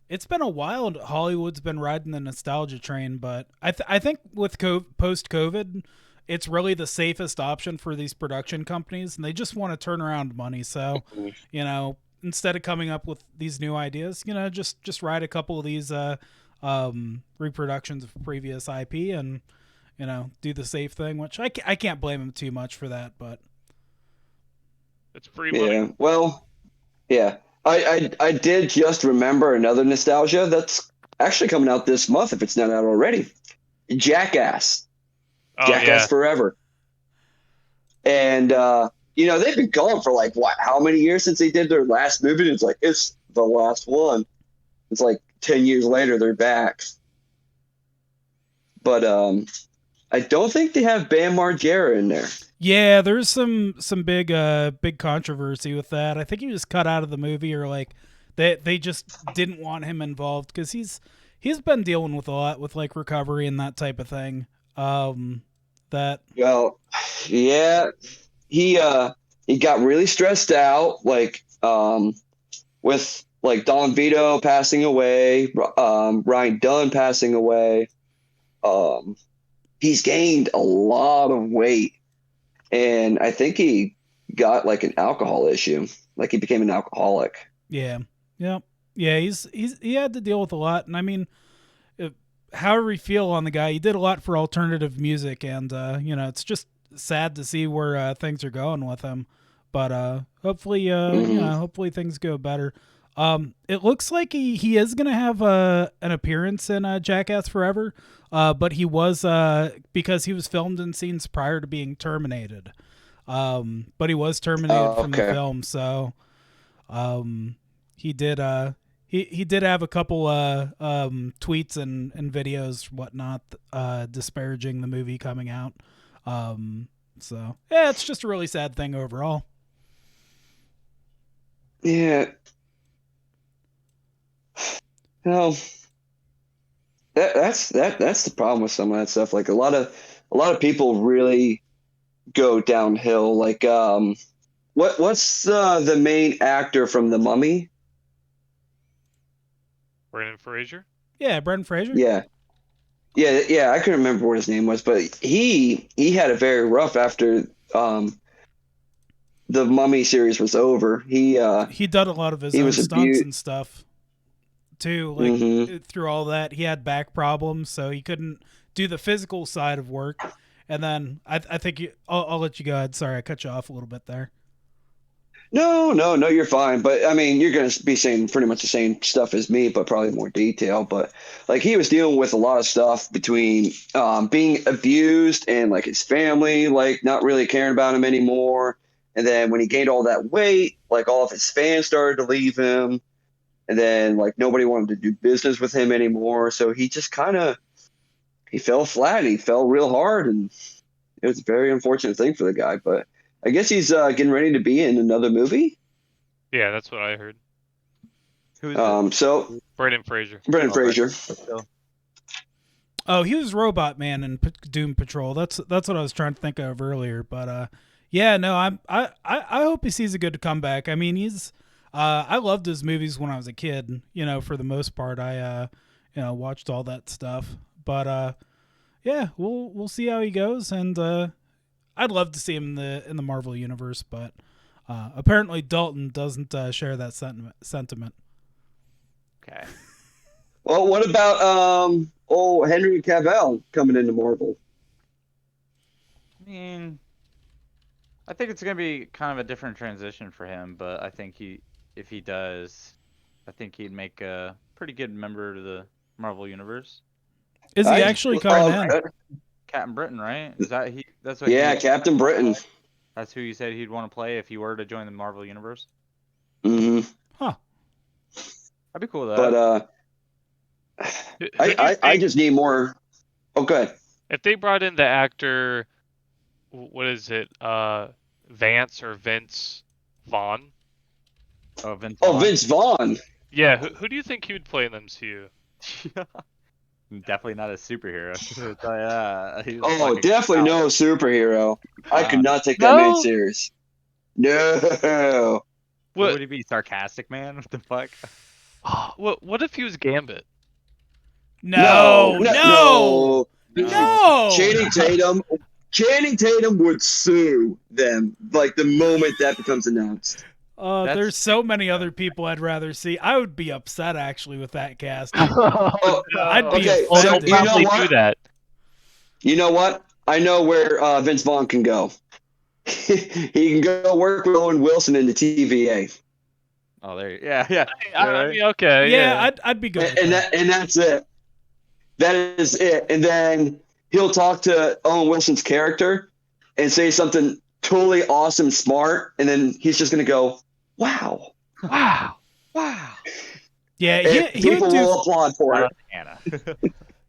S2: it's been a while. Hollywood's been riding the nostalgia train, but I think with post-COVID, it's really the safest option for these production companies, and they just want to turn around money. So, instead of coming up with these new ideas, just write a couple of these reproductions of previous IP and, do the safe thing, which I can't blame them too much for that, but
S5: it's free money.
S3: Yeah, well, yeah. I did just remember another nostalgia that's actually coming out this month, if it's not out already. Jackass.
S5: Oh,
S3: Jackass Forever. And they've been gone for like what? How many years since they did their last movie? And it's like it's the last one. It's like 10 years later they're back. But I don't think they have Bam Margera in there.
S2: Yeah, there's some big controversy with that. I think he was cut out of the movie, or like they just didn't want him involved because he's been dealing with a lot with like recovery and that type of thing. That
S3: Well, yeah, he got really stressed out, like with like Don Vito passing away, Ryan Dunn passing away. He's gained a lot of weight, and I think he got like an alcohol issue. Like he became an alcoholic.
S2: yeah, he had to deal with a lot, and I mean, however you feel on the guy, he did a lot for alternative music, and it's just sad to see where things are going with him. But hopefully, hopefully things go better. It looks like he is gonna have an appearance in Jackass Forever, but he was because he was filmed in scenes prior to being terminated. But he was terminated from the film, so he did he did have a couple tweets and videos whatnot disparaging the movie coming out. So yeah, it's just a really sad thing overall.
S3: Yeah. No, that's the problem with some of that stuff. Like a lot of people really go downhill. Like what's the main actor from The Mummy?
S5: Brendan Fraser.
S2: Yeah, Brendan Fraser.
S3: Yeah. I couldn't remember what his name was, but he had it very rough after the Mummy series was over. He
S2: did a lot of his own stunts and stuff too. Like through all that, he had back problems, so he couldn't do the physical side of work. And then I think I'll let you go ahead. Sorry, I cut you off a little bit there.
S3: No, you're fine. But I mean, you're going to be saying pretty much the same stuff as me, but probably more detail. But like he was dealing with a lot of stuff between being abused and like his family, like not really caring about him anymore. And then when he gained all that weight, like all of his fans started to leave him. And then like nobody wanted to do business with him anymore. So he just he fell flat. He fell real hard. And it was a very unfortunate thing for the guy. But I guess he's getting ready to be in another movie.
S5: Yeah, that's what I heard.
S1: Who's it?
S3: So
S5: Brendan Fraser.
S3: Brendan Fraser.
S2: Oh, he was Robot Man in Doom Patrol. That's what I was trying to think of earlier. But yeah, no, I hope he sees a good comeback. I mean, I loved his movies when I was a kid. For the most part, I watched all that stuff. But yeah, we'll see how he goes, and I'd love to see him in the Marvel universe, but apparently Dalton doesn't share that sentiment.
S1: Okay.
S3: Well, what about Henry Cavill coming into Marvel?
S1: I mean, I think it's gonna be kind of a different transition for him, but I think if he does, I think he'd make a pretty good member of the Marvel universe.
S2: Is he actually coming in?
S1: Captain Britain, right? Is that he? That's what.
S3: Yeah, Captain Britain.
S1: That's who you said he'd want to play if he were to join the Marvel universe.
S3: Mm-hmm.
S2: Huh.
S1: That'd be cool though.
S3: But I just need more. Okay.
S5: If they brought in the actor, what is it? Vince Vaughn.
S1: Oh, Vince.
S3: Oh, Vince Vaughn.
S5: Yeah. Who do you think he would play in the MCU?
S1: Definitely not a superhero.
S3: Definitely no superhero. I could not take that man serious. No.
S1: What would he be? Sarcastic man? What the fuck?
S5: What if he was Gambit?
S2: No.
S3: Channing Tatum would sue them like the moment that becomes announced.
S2: There's so many other people I'd rather see. I would be upset actually with that cast.
S5: I'd
S2: be offended.
S5: They'll probably do that.
S3: You know what? I know where Vince Vaughn can go. He can go work with Owen Wilson in the TVA.
S1: Oh, there. Yeah.
S5: I mean, okay.
S2: Yeah, I'd be good.
S3: And that's it. That is it. And then he'll talk to Owen Wilson's character and say something totally awesome, smart, and then he's just gonna go, "Wow!"
S5: Wow.
S1: Wow.
S2: Yeah,
S3: And
S2: he would
S3: people
S2: do.
S3: will applaud for it.
S1: Anna.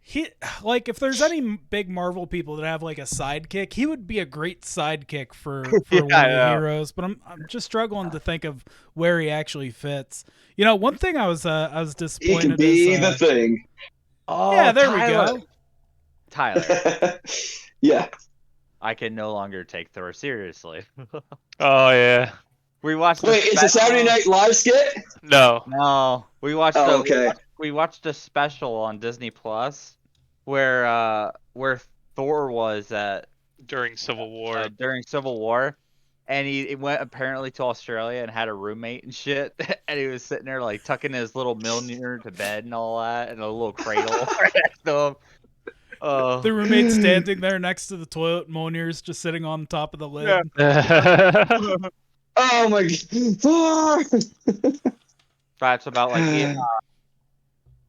S2: He like if there's any big Marvel people that have like a sidekick, he would be a great sidekick for
S1: Yeah,
S2: one
S1: I
S2: of the
S1: know.
S2: heroes. But I'm just struggling to think of where he actually fits. You know, one thing I was
S3: He
S2: disappointed
S3: can be
S2: is,
S3: the thing.
S1: Oh,
S2: yeah, there we
S1: Tyler.
S2: go.
S1: Tyler,
S3: Yeah.
S1: I can no longer take Thor seriously.
S5: Oh yeah.
S1: We watched.
S3: Wait, it's a Saturday Night Live skit?
S5: No.
S1: No, we watched.
S3: Oh, okay.
S1: We watched a special on Disney Plus, where Thor was at
S5: During Civil War.
S1: during Civil War, and he went apparently to Australia and had a roommate and shit, and he was sitting there like tucking his little Mjolnir to bed and all that, and a little cradle right next to him. Oh,
S2: The roommate standing there next to the toilet, Mjolnir's just sitting on top of the lid.
S1: Yeah.
S3: Oh my God.
S1: That's about like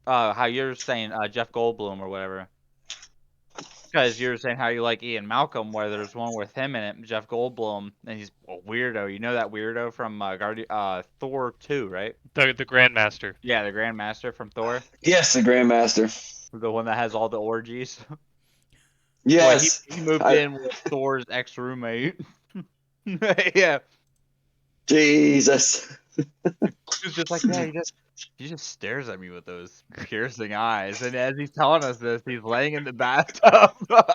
S1: how you're saying Jeff Goldblum or whatever. Because you're saying how you like Ian Malcolm, where there's one with him in it, Jeff Goldblum, and he's a weirdo. You know that weirdo from Thor 2, right?
S5: the Grandmaster.
S1: Yeah, the Grandmaster from Thor,
S3: Yes, the Grandmaster.
S1: the one that has all the orgies.
S3: Yes.
S1: Well, he moved in with Thor's ex-roommate. Yeah,
S3: Jesus.
S1: he was just like, yeah, he just stares at me with those piercing eyes, and as he's telling us this, he's laying in the bathtub. He's like,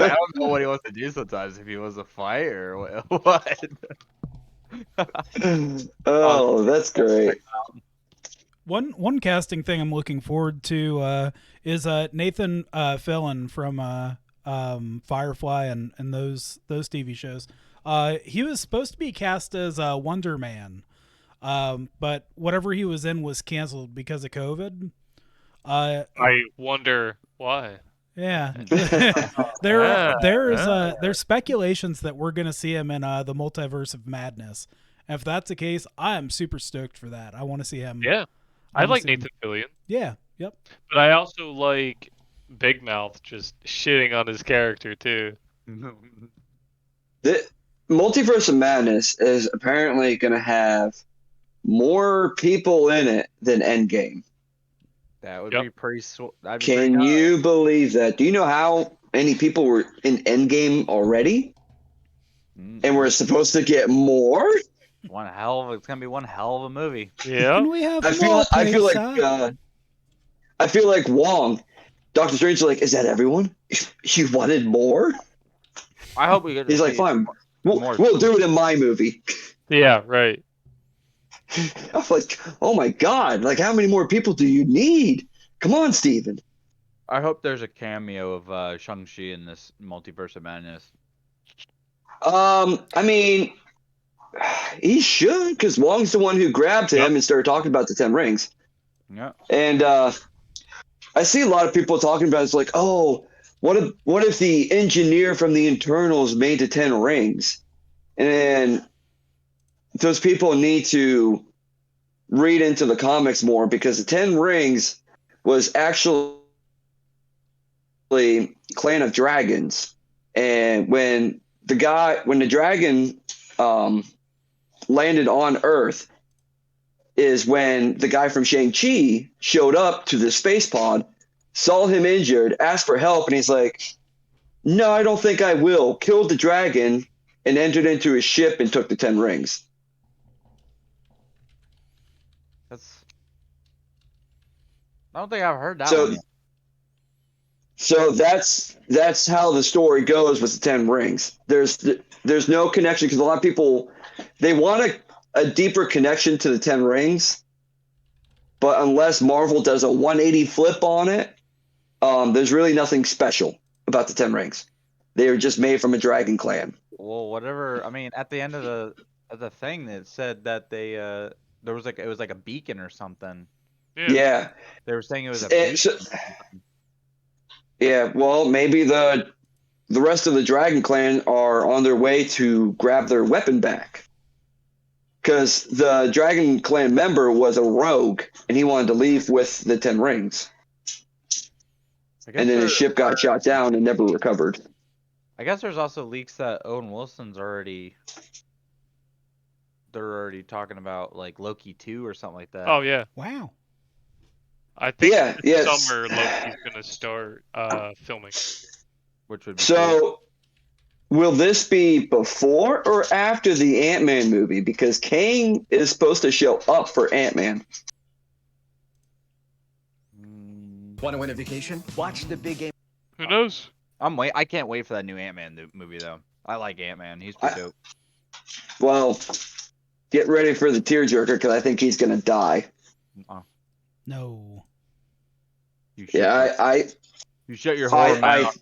S1: I don't know what he wants to do sometimes, if he wants to fight or what.
S3: Oh, that's great.
S2: One casting thing I'm looking forward to is Nathan Fillion from Firefly and those TV shows. He was supposed to be cast as Wonder Man, but whatever he was in was canceled because of COVID.
S5: I wonder why.
S2: Yeah, there's speculations that we're gonna see him in the Multiverse of Madness. And if that's the case, I am super stoked for that. I want to see him.
S5: Yeah. I like Nathan Fillion.
S2: Yeah. Yep.
S5: But I also like Big Mouth just shitting on his character too.
S3: The Multiverse of Madness is apparently going to have more people in it than Endgame.
S1: That would
S5: Yep.
S1: be pretty.
S3: Can you believe that? Do you know how many people were in Endgame already? And we're supposed to get more?
S1: It's gonna be one hell of a movie.
S5: Yeah.
S2: Can we have
S3: I feel
S2: more,
S3: I feel like Wong, Doctor Strange, is like, is that everyone? You wanted more?
S1: I hope we get.
S3: He's like, fine,
S1: more.
S3: we'll do it in my movie.
S5: Yeah, right.
S3: I'm like, oh my God, like how many more people do you need? Come on, Steven.
S1: I hope there's a cameo of Shang-Chi in this Multiverse of Madness.
S3: I mean, he should, because Wong's the one who grabbed him and started talking about the 10 rings.
S1: Yeah.
S3: And I see a lot of people talking about it's like, oh, what if the engineer from the Internals made the 10 rings? And those people need to read into the comics more, because the 10 rings was actually Clan of Dragons. And when the dragon landed on Earth is when the guy from Shang-Chi showed up to the space pod, saw him injured, asked for help, and he's like, no, I don't think I will. Killed the dragon and entered into his ship and took the 10 rings.
S1: I don't think I've heard that
S3: So-
S1: one.
S3: So that's how the story goes with the 10 rings. There's no connection, because a lot of people, they want a deeper connection to the 10 rings, but unless Marvel does a 180 flip on it, there's really nothing special about the 10 rings. They are just made from a dragon clan.
S1: Well, whatever. I mean, at the end of the thing, it said that it was like a beacon or something.
S3: Yeah.
S1: They were saying it was a beacon.
S3: Yeah, well, maybe the rest of the Dragon Clan are on their way to grab their weapon back. Because the Dragon Clan member was a rogue, and he wanted to leave with the 10 rings. And then his ship got shot down and never recovered.
S1: I guess there's also leaks that Owen Wilson's they're already talking about like Loki 2 or something like that.
S5: Oh yeah,
S2: Wow.
S5: I think
S3: Yeah,
S5: this
S3: yes.
S5: summer Loki's gonna start filming.
S1: Which would be cool.
S3: So, will this be before or after the Ant-Man movie? Because Kang is supposed to show up for Ant-Man.
S6: Want to win a vacation? Watch the big game.
S5: Who knows?
S1: I can't wait for that new Ant-Man movie though. I like Ant-Man. He's pretty dope.
S3: Well, get ready for the tearjerker because I think he's gonna die.
S2: No.
S1: You shut
S3: Yeah,
S1: you shut your horror mouth.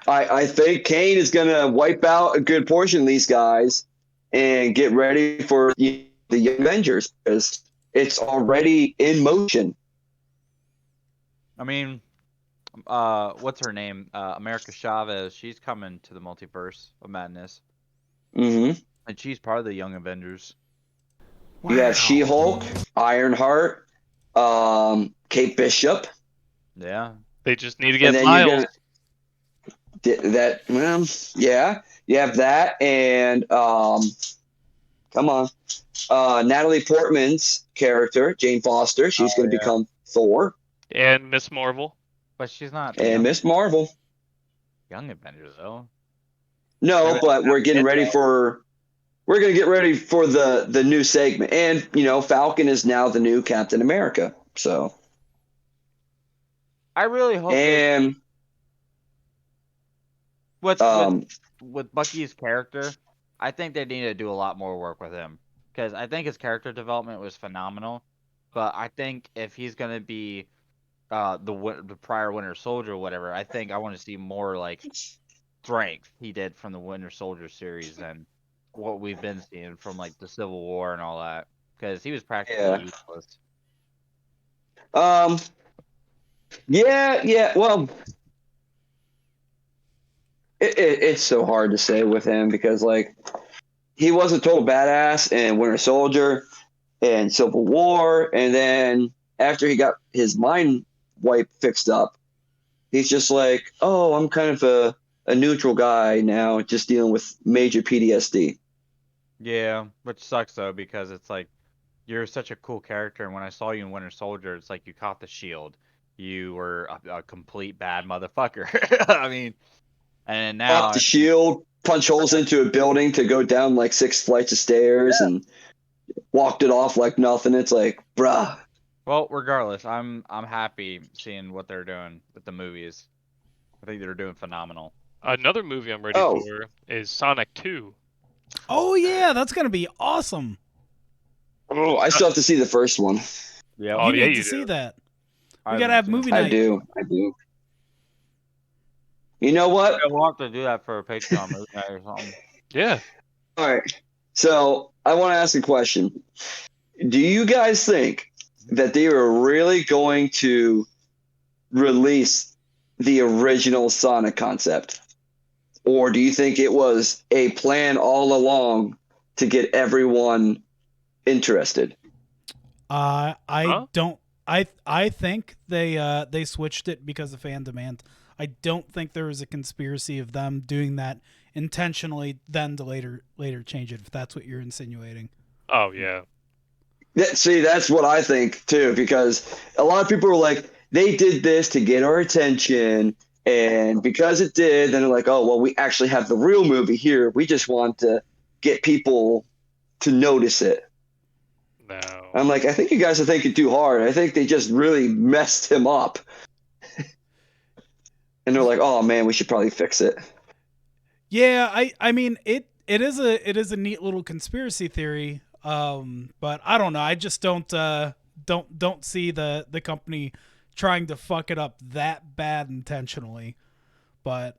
S3: I think Kane is gonna wipe out a good portion of these guys and get ready for the Young Avengers because it's already in motion.
S1: I mean, what's her name? America Chavez. She's coming to the multiverse of madness,
S3: Mm-hmm.
S1: and she's part of the Young Avengers.
S3: You have She-Hulk, Ironheart, Kate Bishop.
S1: Yeah.
S5: They just need to
S3: And
S5: get
S3: then
S5: Miles.
S3: yeah, you have that, and come on, Natalie Portman's character, Jane Foster, she's going to become Thor,
S5: And Miss Marvel.
S1: But she's not.
S3: and Miss Marvel.
S1: Young Avengers though.
S3: No, but we're getting ready for. We're going to get ready for the new segment, and Falcon is now the new Captain America. So,
S1: I really hope.
S3: and
S1: With Bucky's character, I think they need to do a lot more work with him because I think his character development was phenomenal. But I think if he's gonna be the prior Winter Soldier or whatever, I think I want to see more like strength he did from the Winter Soldier series than what we've been seeing from like the Civil War and all that because he was practically useless.
S3: Yeah. Well, it's so hard to say with him because like he was a total badass in Winter Soldier and Civil War, and then after he got his mind wipe fixed up, he's just like, oh, I'm kind of a neutral guy now, just dealing with major PTSD.
S1: Yeah, which sucks though because it's like you're such a cool character, and when I saw you in Winter Soldier, it's like you caught the shield. You were a complete bad motherfucker. I mean, and now
S3: Off the shield, punch holes into a building to go down like 6 flights of stairs, and walked it off like nothing. It's like, bruh.
S1: Well, regardless, I'm happy seeing what they're doing with the movies. I think they're doing phenomenal.
S5: Another movie I'm ready for is Sonic 2.
S2: Oh yeah, that's gonna be awesome.
S3: Oh, I still have to see the first one.
S1: Yeah,
S5: Oh,
S2: You
S5: yeah,
S2: need
S5: you
S2: to
S5: do.
S2: see that. We gotta have movie
S3: I
S2: night.
S3: do. You know what?
S1: We'll have to do that for a Patreon movie night or something.
S5: Yeah.
S3: All right. So I want to ask a question. Do you guys think that they were really going to release the original Sonic concept? Or do you think it was a plan all along to get everyone interested?
S2: I
S5: Huh?
S2: don't. I think they switched it because of fan demand. I don't think there was a conspiracy of them doing that intentionally, then to later change it. If that's what you're insinuating.
S5: Oh yeah.
S3: See, that's what I think too, because a lot of people were like, they did this to get our attention, and because it did, then they're like, oh, well, we actually have the real movie here. We just want to get people to notice it.
S5: No.
S3: I'm like, I think you guys are thinking too hard. I think they just really messed him up. And they're like, oh man, we should probably fix it.
S2: Yeah, I mean it is a neat little conspiracy theory. But I don't know. I just don't see the company trying to fuck it up that bad intentionally. But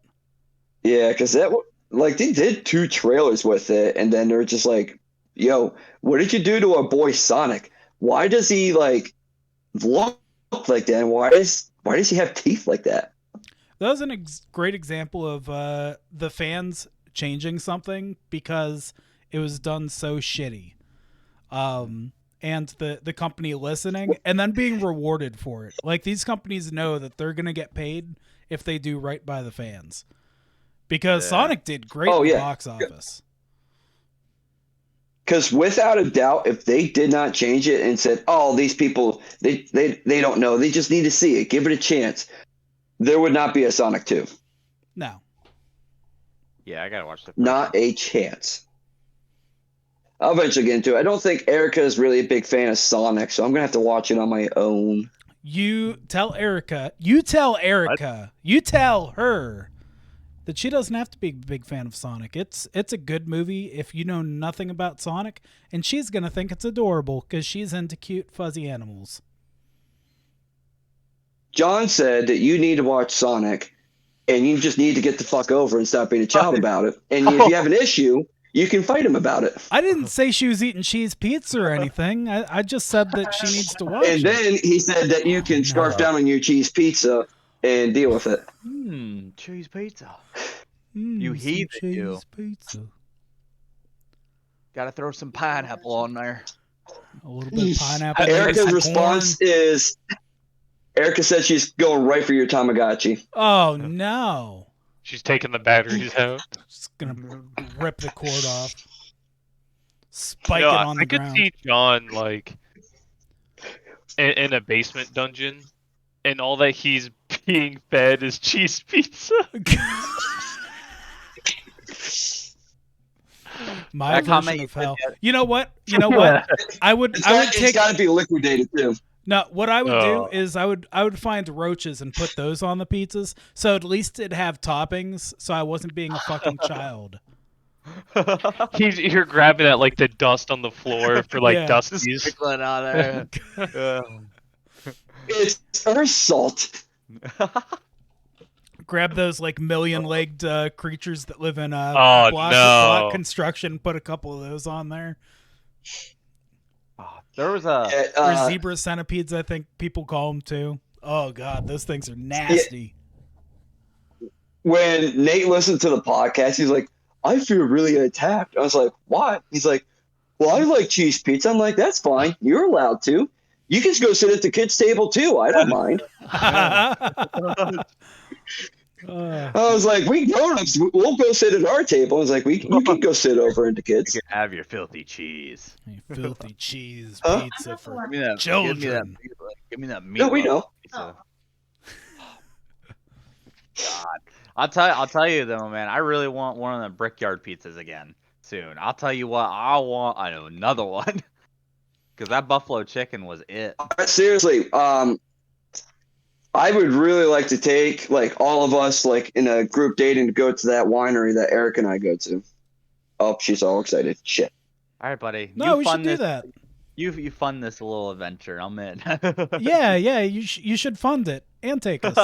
S3: Yeah, because they did 2 trailers with it, and then they're just like, yo, what did you do to our boy Sonic? Why does he like look like that? And why does he have teeth like that?
S2: that was a great example of the fans changing something because it was done so shitty. And the company listening and then being rewarded for it. Like these companies know that they're going to get paid if they do right by the fans. Because
S1: Yeah.
S2: Sonic did great
S3: Oh,
S2: in the
S3: yeah.
S2: box office.
S3: Because without a doubt, if they did not change it and said, "Oh, these people, they don't know, they just need to see it, give it a chance," there would not be a Sonic 2.
S2: No.
S1: Yeah, I gotta watch the first
S3: Not a chance. I'll eventually get into it. I don't think Erica is really a big fan of Sonic, so I'm gonna have to watch it on my own.
S2: You tell her that she doesn't have to be a big fan of Sonic. It's a good movie if you know nothing about Sonic, and she's gonna think it's adorable because she's into cute fuzzy animals.
S3: John said that you need to watch Sonic, and you just need to get the fuck over and stop being a child about it. And if you have an issue, you can fight him about it.
S2: I didn't say she was eating cheese pizza or anything. I just said that she needs to watch
S3: And
S2: it.
S3: then he said that you can scarf down on your cheese pizza and deal with it.
S1: cheese pizza.
S2: Mm,
S1: You
S2: some
S1: heathen, you.
S2: cheese pizza.
S1: Gotta throw some pineapple on there.
S2: A little bit of pineapple. maybe
S3: Erica's
S2: some
S3: response
S2: corn.
S3: is, Erica said she's going right for your Tamagotchi.
S2: Oh no!
S5: She's taking the batteries out.
S2: Just gonna rip the cord off, spike
S5: No,
S2: it on the
S5: I could
S2: ground.
S5: see John like in a basement dungeon, and all that he's being fed is cheese pizza.
S2: My
S1: That comment
S2: version
S1: you
S2: of
S1: said
S2: hell.
S1: that-
S2: You know what? I would
S3: It's
S2: take.
S3: got to be liquidated too.
S2: No, what I would do
S5: Oh.
S2: is I would find roaches and put those on the pizzas, so at least it'd have toppings, so I wasn't being a fucking child.
S5: You're grabbing at like the dust on the floor for like
S2: Yeah.
S5: dusties.
S1: Sprinkling on there.
S3: It's earth salt.
S2: Grab those like million-legged creatures that live in
S5: Oh,
S2: block
S5: no.
S2: construction. Put a couple of those on there.
S1: There was a
S2: Or zebra centipedes, I think people call them too. Oh god, those things are nasty.
S3: When Nate listened to the podcast, he's like, "I feel really attacked." I was like, "Why?" He's like, "Well, I like cheese pizza." I'm like, "That's fine. You're allowed to. You can go sit at the kids' table too. I don't mind." I was like, "We grown-ups, we'll go sit at our table." I was like, "You can go sit over at the
S1: you
S3: kids."
S1: can have your filthy cheese.
S2: You filthy cheese
S3: Huh?
S2: pizza for
S1: Give me that.
S2: children.
S1: Give me that meat.
S3: No, we know.
S1: Pizza. God, I'll tell you though, man. I really want one of the brickyard pizzas again soon. I'll tell you what. I know another one. Because that buffalo chicken was it.
S3: Seriously, I would really like to take like all of us like in a group dating to go to that winery that Eric and I go to. Oh, she's all excited. Shit.
S1: All right, buddy.
S2: No, we should
S1: fund
S2: do
S1: this.
S2: that.
S1: You fund this little adventure. I'm in.
S2: Yeah, you should fund it and take us.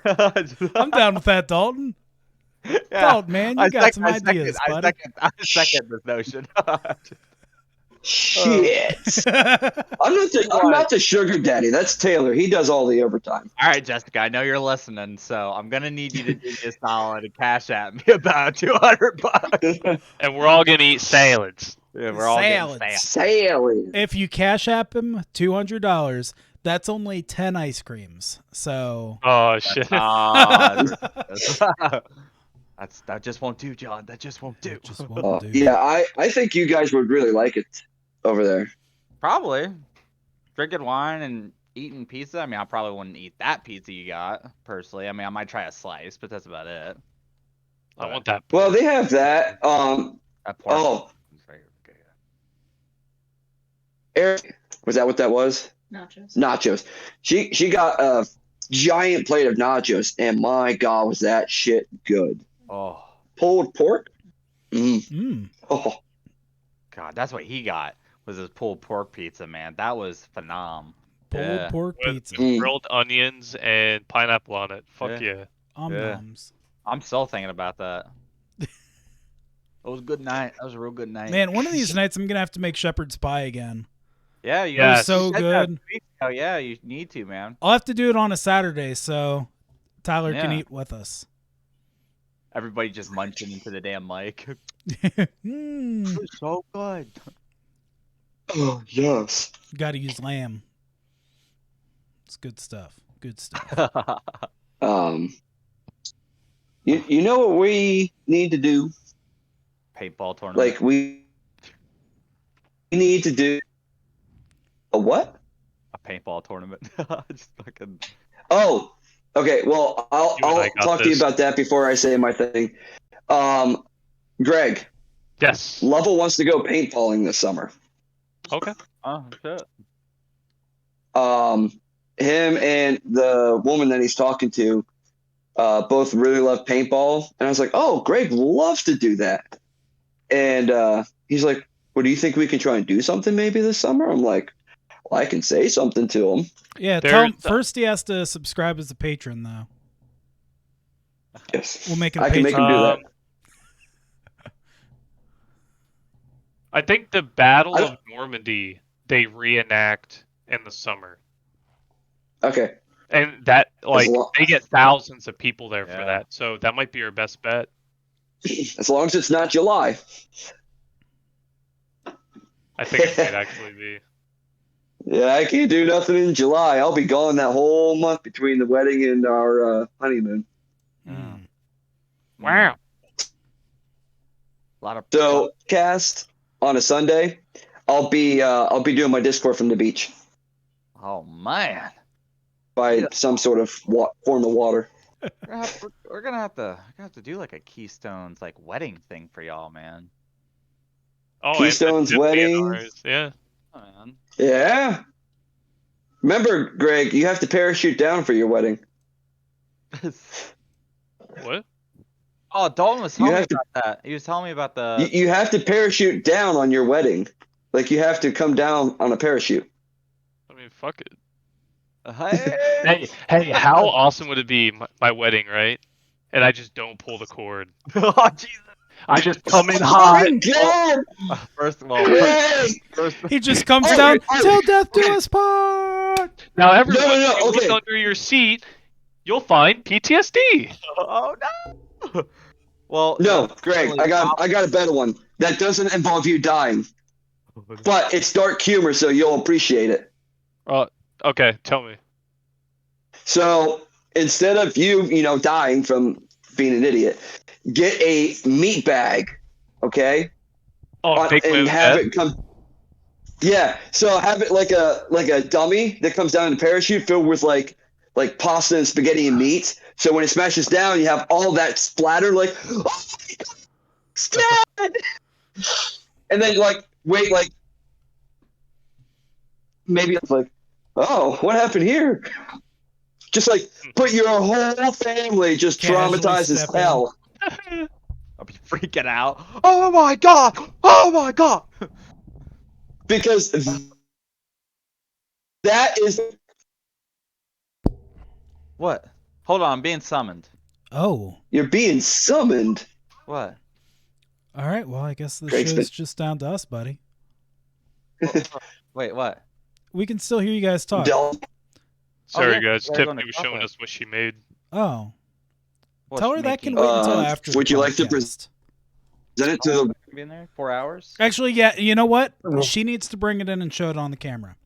S2: I'm down with that, Dalton.
S1: Yeah.
S2: Dalton, man, you got some ideas, buddy.
S1: I second this notion.
S3: Shit. I'm not the sugar daddy. That's Taylor. He does all the overtime.
S1: All right, Jessica, I know you're listening, so I'm gonna need you to do me a solid and cash at me about $200.
S5: And we're all gonna eat salads.
S1: Yeah, we're all getting
S2: Salads.
S3: Sailing.
S2: If you cash app him $200, that's only 10 ice creams. So
S5: Oh shit.
S1: That just won't do, John. That just won't do.
S2: just won't do.
S3: Yeah, I think you guys would really like it over there.
S1: Probably drinking wine and eating pizza. I mean, I probably wouldn't eat that pizza you got personally. I mean, I might try a slice, but that's about it.
S5: I want that.
S3: Well, they have that.
S1: That pork
S3: Oh,
S1: is very good.
S3: Eric, was that what that was?
S4: Nachos.
S3: Nachos. She got a giant plate of nachos, and my God, was that shit good.
S1: Oh
S3: Pulled pork?
S2: Mm.
S3: Oh,
S1: God, that's what he got. Was his pulled pork pizza, man. That was phenom.
S2: Pulled
S1: Yeah.
S2: pork
S5: With
S2: pizza.
S5: grilled onions and pineapple on it. Fuck yeah.
S1: Yeah.
S2: Noms.
S1: I'm still thinking about that. It was a good night. That was a real good night.
S2: Man, one of these nights I'm gonna have to make shepherd's pie again.
S1: Yeah, you
S5: It was
S1: you
S2: so
S1: said that
S2: good.
S1: 2 weeks ago. Yeah, you need to, man.
S2: I'll have to do it on a Saturday, so Tyler can
S1: Yeah.
S2: eat with us.
S1: Everybody just munching into the damn mic.
S2: Mm.
S1: It was so good.
S3: oh yes.
S2: Got to use lamb. It's good stuff. Good stuff.
S3: You know what we need to do?
S1: Paintball tournament.
S3: Like we need to do a what?
S1: A paintball tournament. Just fucking.
S3: Oh, okay. Well, I'll
S5: You and I got
S3: talk to you
S5: this.
S3: about that before I say my thing. Greg,
S5: Yes.
S3: Lovell wants to go paintballing this summer.
S5: Okay.
S1: Oh shit.
S3: Him and the woman that he's talking to, both really love paintball, and I was like, "Oh, Greg loves to do that." And he's like, "Well, do you think we can try and do something maybe this summer?" I'm like, "Well, I can say something to him."
S2: Yeah, tell him first he has to subscribe as a patron, though.
S3: Yes,
S2: We'll make it
S3: I can make him do that.
S5: I think the Battle of Normandy they reenact in the summer.
S3: Okay.
S5: And that, like, they get thousands of people there for
S1: Yeah.
S5: that. So that might be your best bet.
S3: As long as it's not July.
S5: I think it might actually be.
S3: Yeah, I can't do nothing in July. I'll be gone that whole month between the wedding and our honeymoon.
S2: Mm.
S5: Wow.
S1: A lot of.
S3: So, cast on a Sunday, I'll be doing my Discord from the beach
S1: Oh man.
S3: by some sort of form of water.
S1: We're gonna have to do like a Keystones like wedding thing for y'all, man.
S5: Oh,
S3: Keystone's
S5: and
S3: wedding.
S5: Yeah.
S1: Oh, man.
S3: Yeah. Remember, Greg, you have to parachute down for your wedding.
S5: What?
S1: Oh, Dalton was telling
S3: You
S1: me
S3: have to-
S1: about that. He was telling me about the.
S3: You have to parachute down on your wedding. Like you have to come down on a parachute.
S5: I mean, fuck it.
S1: Hey.
S5: Hey, how awesome would it be, my wedding, right? And I just don't pull the cord.
S1: Oh Jesus.
S5: I just come in
S3: Oh
S5: hot.
S3: my God!
S1: First of all,
S3: Greg!
S2: He just comes
S3: Oh,
S2: down,
S3: oh,
S2: till death do us part.
S5: Now, everyone,
S3: No,
S5: if you
S3: okay.
S5: look under your seat, you'll find PTSD.
S1: oh no. Well,
S3: No, Greg, I got a better one. That doesn't involve you dying. But it's dark humor, so you'll appreciate it.
S5: Okay, tell me.
S3: So instead of you dying from being an idiot, get a meat bag, okay?
S5: Oh, fake
S3: and
S5: move
S3: have
S5: death?
S3: it come. Yeah, so have it like a dummy that comes down in a parachute filled with like pasta and spaghetti and meat. So when it smashes down, you have all that splatter, like, oh my God, it's dead! And then wait, maybe it's like, oh, what happened here? Just put your whole family just
S2: Casually
S3: traumatized as
S2: step in.
S3: hell.
S1: I'll be freaking out. Oh my god! Oh my god!
S3: Because that is
S1: What? Hold on, I'm being summoned.
S2: Oh.
S3: you're being summoned.
S1: What?
S2: All right. Well, I guess the
S3: Greg's
S2: show's just down to us, buddy.
S1: Wait, what?
S2: We can still hear you guys talk.
S3: Del-
S5: Sorry,
S1: yeah,
S5: guys.
S1: we're going
S5: Tiffany
S1: to
S5: was showing
S1: chocolate.
S5: us what she made.
S2: Oh.
S1: What's
S2: Tell her that
S1: making-
S2: can wait until
S3: Uh,
S2: after the
S3: would you like to
S2: podcast.
S3: Present it to the
S1: Be in there? 4 hours?
S2: Actually, yeah, you know what? She needs to bring it in and show it on the camera.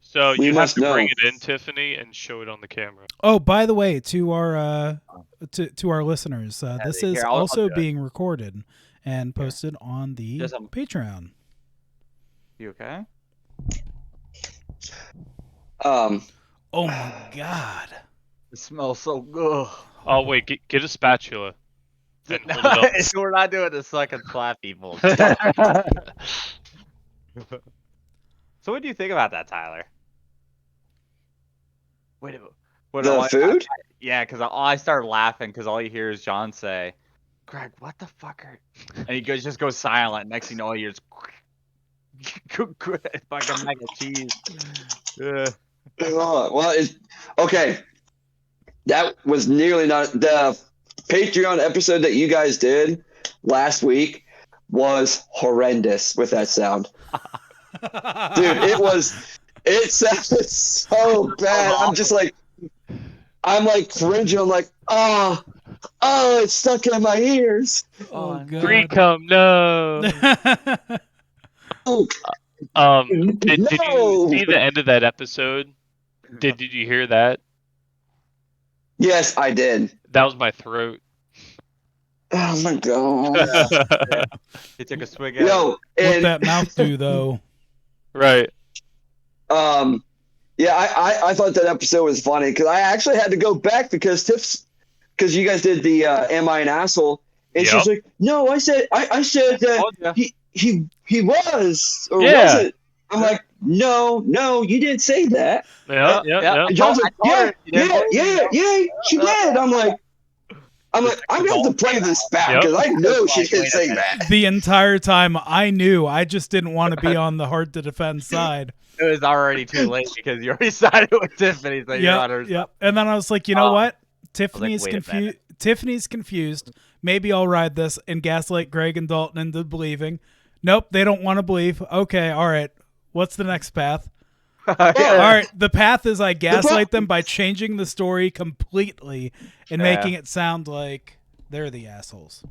S5: So
S3: We
S5: you have
S3: must
S5: to bring
S3: know.
S5: it in, Tiffany, and show it on the camera.
S2: Oh, by the way, to our to our listeners, this is
S1: here, I'll
S2: also
S1: do it.
S2: being recorded and posted on the
S1: Just,
S2: Patreon.
S1: You okay?
S2: Oh my God!
S1: It smells so good.
S5: Oh, wait, get a spatula. And hold it
S1: We're not doing this so I can slap people.
S5: up.
S1: So what do you think about that, Tyler? Wait,
S3: the food?
S1: Yeah, because I started laughing because all you hear is John say, "Greg, what the fuck are?" And he just goes silent. Next thing you know, he hears fucking mac and cheese. Yeah.
S3: Well, okay. That was nearly not the Patreon episode that you guys did last week was horrendous with that sound. Dude, it sounded so bad. I'm cringing. I'm like, oh, it's stuck in my ears.
S2: Oh God!
S5: Free cum, no.
S3: Oh,
S5: Did you
S3: No.
S5: see the end of that episode? Did you hear that?
S3: Yes, I did.
S5: That was my throat.
S3: Oh my god.
S1: He took a swig at it.
S3: Yo,
S2: What
S3: and
S2: that mouth do though?
S5: Right.
S3: yeah, I thought that episode was funny because I actually had to go back because you guys did the "Am I an asshole?" and she's
S5: Yep.
S3: like, "No, I said that
S1: Told ya.
S3: he was or
S5: Yeah.
S3: wasn't." I'm like, "No, you didn't say that."
S5: Yeah. Yeah.
S3: And John's like,
S1: I told
S3: "Yeah,
S1: her you didn't believe me.
S3: she did." I'm like, I'm gonna have to play this back
S5: Yep.
S3: because I know she
S1: Like,
S3: didn't
S1: wait a
S3: say
S1: minute.
S3: that.
S2: The entire time I knew, I just didn't want to be on the hard to defend side.
S1: It was already too late because you already sided with Tiffany, so you're on her side.
S2: Yep. And then I was like, you know what? Tiffany's
S1: wait a
S2: confused. Tiffany's confused. Maybe I'll ride this and gaslight Greg and Dalton into believing. Nope, they don't want to believe. Okay, all right. What's the next path?
S1: Yeah.
S2: All right, the path is I gaslight them by changing the story completely and
S1: Yeah.
S2: making it sound like they're the assholes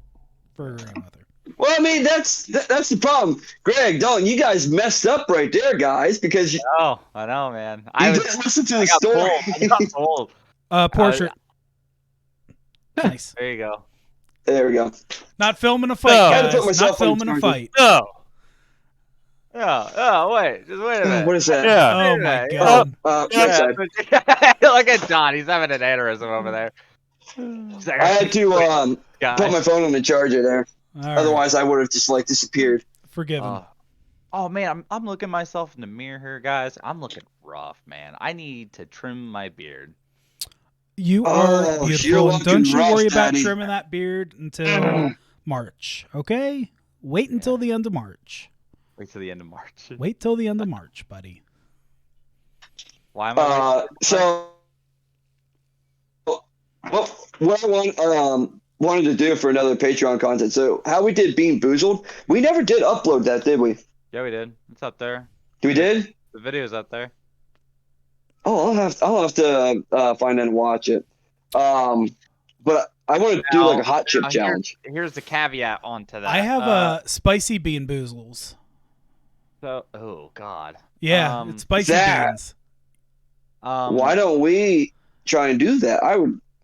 S2: for agreeing with her.
S3: Well, I mean, that's the problem. Greg, Dalton, you guys messed up right there, guys, because you
S1: Oh, I know, man.
S3: didn't listen to the
S1: I got
S3: story.
S1: pulled. I got pulled.
S2: Portrait. Nice.
S1: There you go.
S3: There we go.
S2: Not filming a fight,
S5: No.
S3: I had to put
S2: guys.
S3: myself
S2: Not
S3: on
S2: filming a
S3: charger.
S2: fight.
S5: No.
S1: Yeah. Oh, wait. Just wait a minute.
S3: What is that?
S5: Yeah.
S2: Oh my
S1: Yeah.
S2: god.
S3: Yeah,
S1: Look at Don. He's having an aneurysm over there. He's like,
S3: I had to
S1: guys.
S3: put my phone on the charger there.
S2: All right.
S3: Otherwise, I would have just like disappeared.
S2: Forgiven.
S1: Oh man, I'm looking myself in the mirror here, guys. I'm looking rough, man. I need to trim my beard.
S2: You
S3: Oh,
S2: are
S3: you're
S2: beautiful. And don't
S3: looking
S2: you
S3: rough,
S2: worry about
S3: Daddy.
S2: trimming that beard until March, okay? Wait until the end of March.
S1: Wait till the end of March.
S2: Wait till the end of March, buddy.
S1: Why am I?
S3: So, what I wanted to do for another Patreon content. So, how we did Bean Boozled, we never did upload that, did we?
S1: Yeah, we did. It's up there.
S3: We did.
S1: The video's up there.
S3: Oh, I'll have to find and watch it. But I want to do like a hot chip
S1: Now,
S3: challenge.
S1: Here's the caveat onto that.
S2: I have spicy bean boozles.
S1: So, oh god.
S2: Yeah, it's spicy
S3: Zach.
S2: beans.
S3: Why don't we try and do that?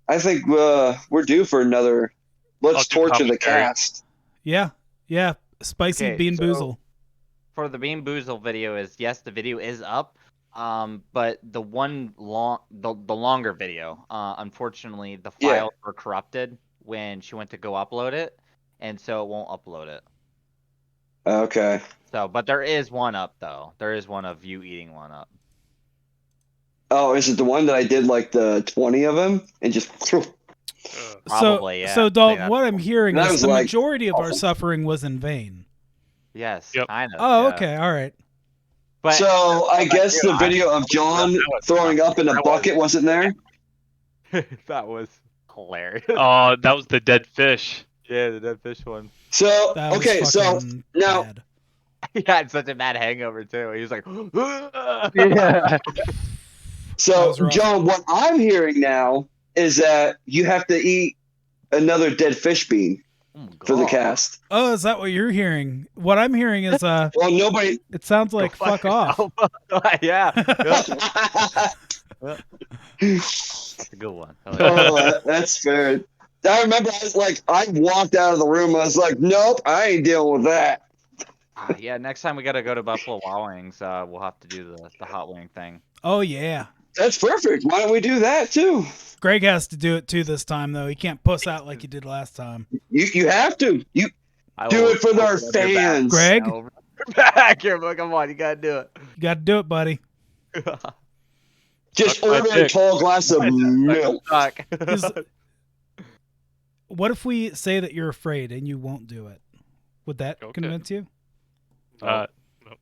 S3: I think we're due for another. Let's
S5: I'll do
S3: torture the
S5: commentary.
S3: cast.
S2: Yeah, spicy
S1: Okay,
S2: bean
S1: so-
S2: boozle.
S1: For the Bean Boozle video is yes, the video is up. But the longer video, unfortunately, the
S3: Yeah.
S1: files were corrupted when she went to go upload it, and so it won't upload it.
S3: Okay.
S1: So, but there is one up though. There is one of you eating one up.
S3: Oh, is it the one that I did like the 20 of them and just?
S1: Probably, yeah. I
S2: So
S1: think
S2: Dalton,
S1: that's
S2: what I'm hearing
S3: That
S2: is
S3: was
S2: the
S3: like
S2: majority of our
S3: awesome.
S2: suffering was in vain.
S1: Yes,
S5: Yep.
S1: kind of.
S2: Oh,
S1: yeah.
S2: okay, all right.
S1: But
S3: So I guess
S1: you,
S3: the video of John throwing up in a bucket wasn't there.
S1: that was hilarious.
S5: Oh, that was the dead fish.
S1: Yeah, the dead fish one.
S3: So
S2: That was
S3: okay, so
S2: fucking
S3: now
S2: bad.
S1: He had such a mad hangover too. He was like,
S5: Yeah.
S2: That
S3: so
S2: was rough.
S3: John, what I'm hearing now is that you have to eat another dead fish bean
S1: oh
S3: for the
S1: God.
S3: cast.
S2: Oh, is that what you're hearing? What I'm hearing is
S3: Well, nobody.
S2: it sounds like
S1: Go
S2: fuck off.
S1: yourself. yeah,
S3: Oh,
S1: that's a good one. I like that.
S3: that's fair. I remember I walked out of the room. I was like, nope, I ain't dealing with that.
S1: Yeah, next time we gotta go to Buffalo Wild Wings, we'll have to do the hot wing thing.
S2: Oh yeah.
S3: That's perfect. Why don't we do that too?
S2: Greg has to do it too this time though. He can't puss out like he did last time.
S3: You have to. You
S1: I
S3: do
S1: will-
S3: it for our
S1: I'll be back.
S3: fans.
S2: Greg,
S1: I'll be back here, but come on, you gotta do
S2: you got to do it, buddy.
S1: it.
S3: Just
S5: Suck my
S3: order a
S5: dick.
S3: tall glass of milk.
S1: Fuck.
S2: Is- What if we say that you're afraid and you won't do it? Would that
S5: Okay.
S2: convince you?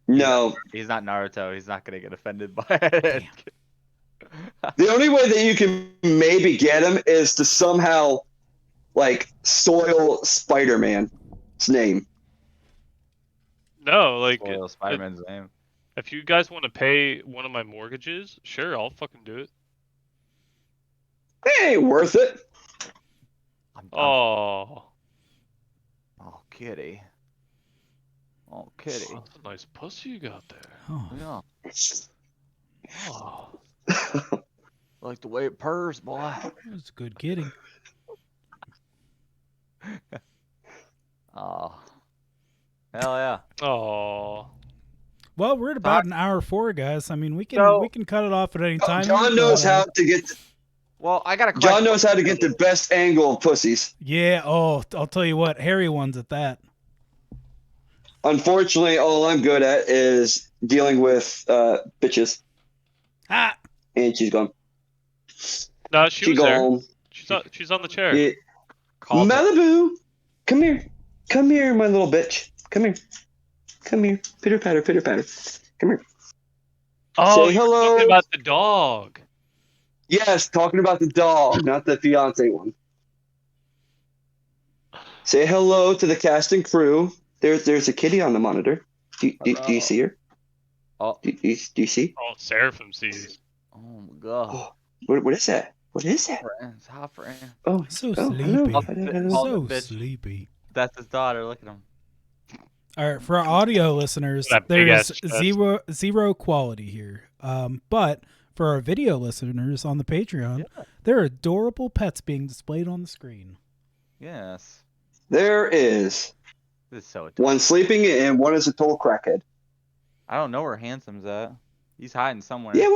S3: No.
S1: He's not Naruto. He's not gonna get offended by it.
S3: The only way that you can maybe get him is to somehow, soil Spider-Man's name.
S5: No, like
S1: Spoil Spider-Man's name.
S5: if you guys want to pay one of my mortgages, sure, I'll fucking do it.
S3: It ain't worth it.
S5: Oh,
S1: Oh, kitty. Oh, kitty.
S5: that's a nice pussy you got there.
S2: Oh.
S1: Yeah.
S5: Oh.
S1: Like the way it purrs, boy.
S2: That's good kidding.
S1: Oh. Hell yeah.
S5: Oh.
S2: Well, we're at about an hour 4, guys. I mean, we can
S1: So-
S2: cut it off at any time.
S3: John knows how to get.
S1: Well, I got a question.
S3: John knows how to get the best angle of pussies.
S2: Yeah. Oh, I'll tell you what, hairy ones at that.
S3: Unfortunately, all I'm good at is dealing with bitches.
S2: Ah.
S3: And she's gone.
S5: No, she was there.
S3: gone.
S5: She's on the chair.
S3: Yeah.
S1: Called it.
S3: Malibu, come here. Come here, my little bitch. Come here. Come here. Pitter patter, pitter patter. Come here.
S5: Oh,
S3: Say
S5: you're
S3: hello.
S5: talking about the dog.
S3: Yes, talking about the dog, not the fiance one. Say hello to the cast and crew. There's a kitty on the monitor. Do you see her?
S1: Oh.
S3: Do you see?
S5: Oh, Seraphim sees.
S1: Oh my god.
S3: What is that? What is that?
S1: Friends, hi friend.
S3: Oh,
S2: So
S3: hello.
S2: sleepy.
S3: Hello.
S2: So
S1: bitch.
S2: sleepy.
S1: That's his daughter. Look at him.
S2: All right, for our audio listeners,
S5: That big
S2: there's
S5: ass chest.
S2: zero quality here. But for our video listeners on the Patreon, there are adorable pets being displayed on the screen.
S1: Yes.
S3: There is
S1: This is so adorable.
S3: one sleeping and one is a total crackhead.
S1: I don't know where Handsome's at. He's hiding somewhere.
S3: Yeah,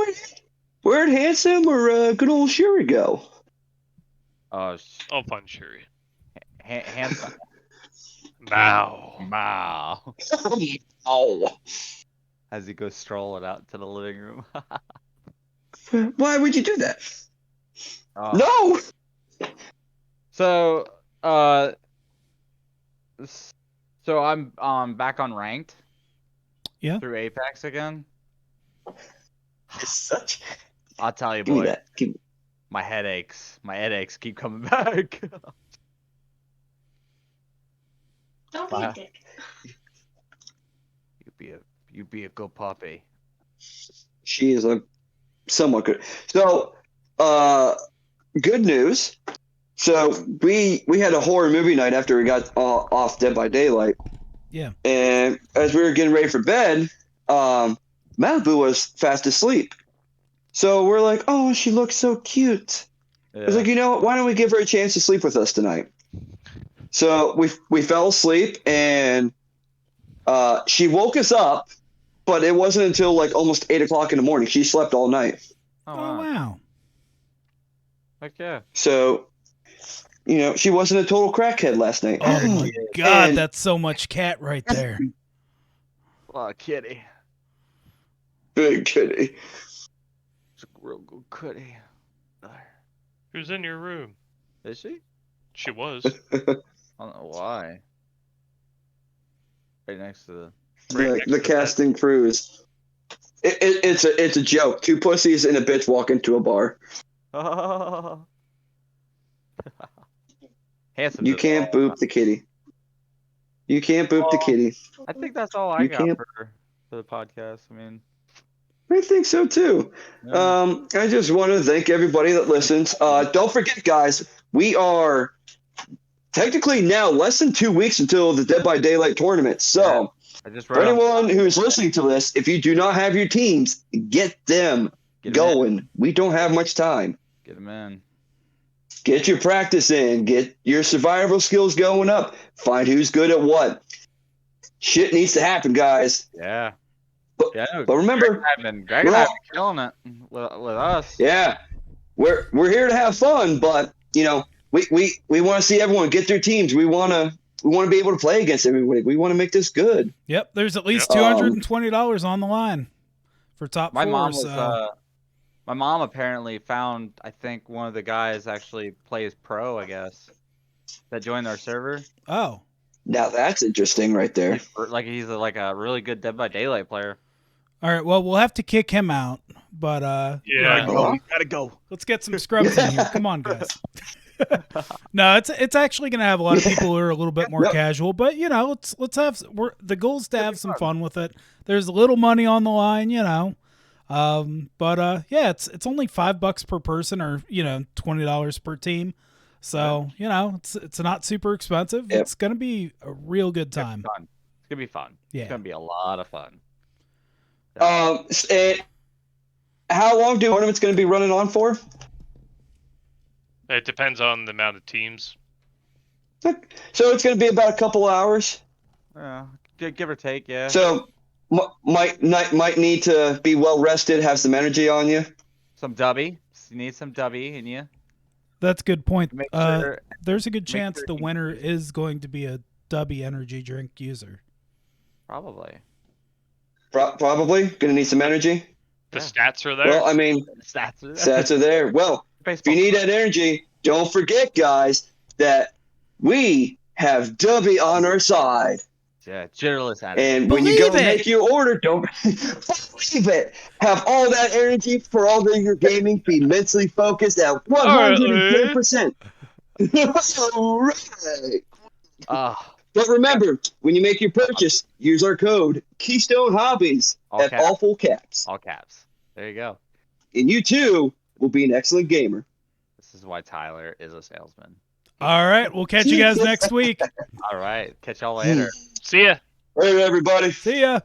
S3: where'd Handsome or good old Shuri go?
S5: Oh, fun, Shuri.
S1: Handsome.
S5: Wow.
S1: Wow.
S3: Oh,
S1: As he goes strolling out to the living room.
S3: why would you do that?
S1: Oh.
S3: No.
S1: So, so I'm back on ranked.
S2: Yeah.
S1: Through Apex again.
S3: It's such.
S1: I'll tell you,
S3: Give me
S1: boy.
S3: that. Give me.
S1: My headaches keep coming back.
S4: Don't be a dick.
S1: You be a good puppy.
S3: She is a somewhat good. So, good news. So we had a horror movie night after we got off Dead by Daylight.
S2: Yeah.
S3: And as we were getting ready for bed, Malibu was fast asleep. So we're like, oh, she looks so cute.
S1: Yeah.
S3: I was like, you know what? Why don't we give her a chance to sleep with us tonight? So we fell asleep and she woke us up, but it wasn't until like almost 8 o'clock in the morning. She slept all night.
S1: Oh,
S2: Oh,
S1: wow.
S2: wow.
S1: Heck yeah.
S3: So, you know, she wasn't a total crackhead last night.
S2: Oh, my God.
S3: And-
S2: That's so much cat right there.
S1: Oh, kitty.
S3: Big kitty.
S1: It's a real good kitty.
S5: Who's in your room?
S1: Is she?
S5: She was.
S1: I don't know why. Right next to
S3: The casting crews. It's a joke. Two pussies and a bitch walk into a bar.
S1: the. Handsome.
S3: You
S1: does
S3: can't
S1: all-
S3: boop the kitty. You can't boop the kitty.
S1: I think that's all I
S3: You
S1: got
S3: can't-
S1: for the podcast. I mean,
S3: I think so too.
S1: yeah.
S3: I just want to thank everybody that listens. Don't forget, guys, we are technically now less than 2 weeks until the Dead by Daylight tournament. So,
S1: I just
S3: for
S1: wrote
S3: anyone who's listening to this, if you do not have your teams, get them going. We don't have much time.
S1: Get him in.
S3: Get your practice in. Get your survival skills going up. Find who's good at what. Shit needs to happen, guys.
S1: Yeah.
S3: But-
S1: Yeah.
S3: But remember,
S1: Greg and I have been killing it with us.
S3: yeah, we're here to have fun, but you know, we want to see everyone get their teams. We want to be able to play against everybody. We want to make this good.
S2: Yep. There's at least
S3: Yep.
S2: $220 on the line for top
S1: My
S2: four.
S1: mom was.
S2: So.
S1: My mom apparently found. I think one of the guys actually plays pro. I guess that joined our server.
S2: Oh.
S3: Now that's interesting, right there.
S1: He's a really good Dead by Daylight player.
S2: All right. Well, we'll have to kick him out, but
S5: Yeah.
S1: Gotta go.
S2: let's get some scrubs in here. Come on, guys. No, it's actually going to have a lot of people who are a little bit more casual, but you know, let's have the goal is to have some fun with it. There's a little money on the line, you know. But yeah, it's only $5 per person, or you know, $20 per team. So you know, it's not super expensive.
S3: Yep.
S2: It's gonna be a real good time.
S1: It's gonna be fun.
S2: Yeah.
S1: It's gonna be a lot of fun.
S3: And how long do tournaments going to be running on for?
S5: It depends on the amount of teams.
S3: So it's going to be about a couple hours.
S1: Yeah, give or take. Yeah.
S3: So might need to be well rested, have some energy on you.
S1: Some dubby. You need some dubby in you.
S2: That's a good point.
S1: Make sure.
S2: There's a good chance
S1: sure
S2: the
S1: you-
S2: winner is going to be a Dubby energy drink user.
S1: Probably.
S3: Probably going to need some energy.
S5: The
S1: Yeah.
S5: stats are there.
S3: Well, I mean, stats are there. Well, if you need that energy, don't forget, guys, that we have Dubby on our side.
S1: Yeah, jitterless energy.
S3: And when you go
S2: Believe it.
S3: make your order, don't believe it. Have all that energy for all of your gaming. Be mentally focused at 110%. All right. But remember, when you make your purchase, use our code Keystone Hobbies
S1: All
S3: at
S1: caps.
S3: all full caps.
S1: All caps. There you go.
S3: And you too will be an excellent gamer.
S1: This is why Tyler is a salesman.
S2: All right, we'll catch you guys next week.
S1: All right. Catch y'all later.
S5: See ya.
S3: All right, everybody.
S2: See ya.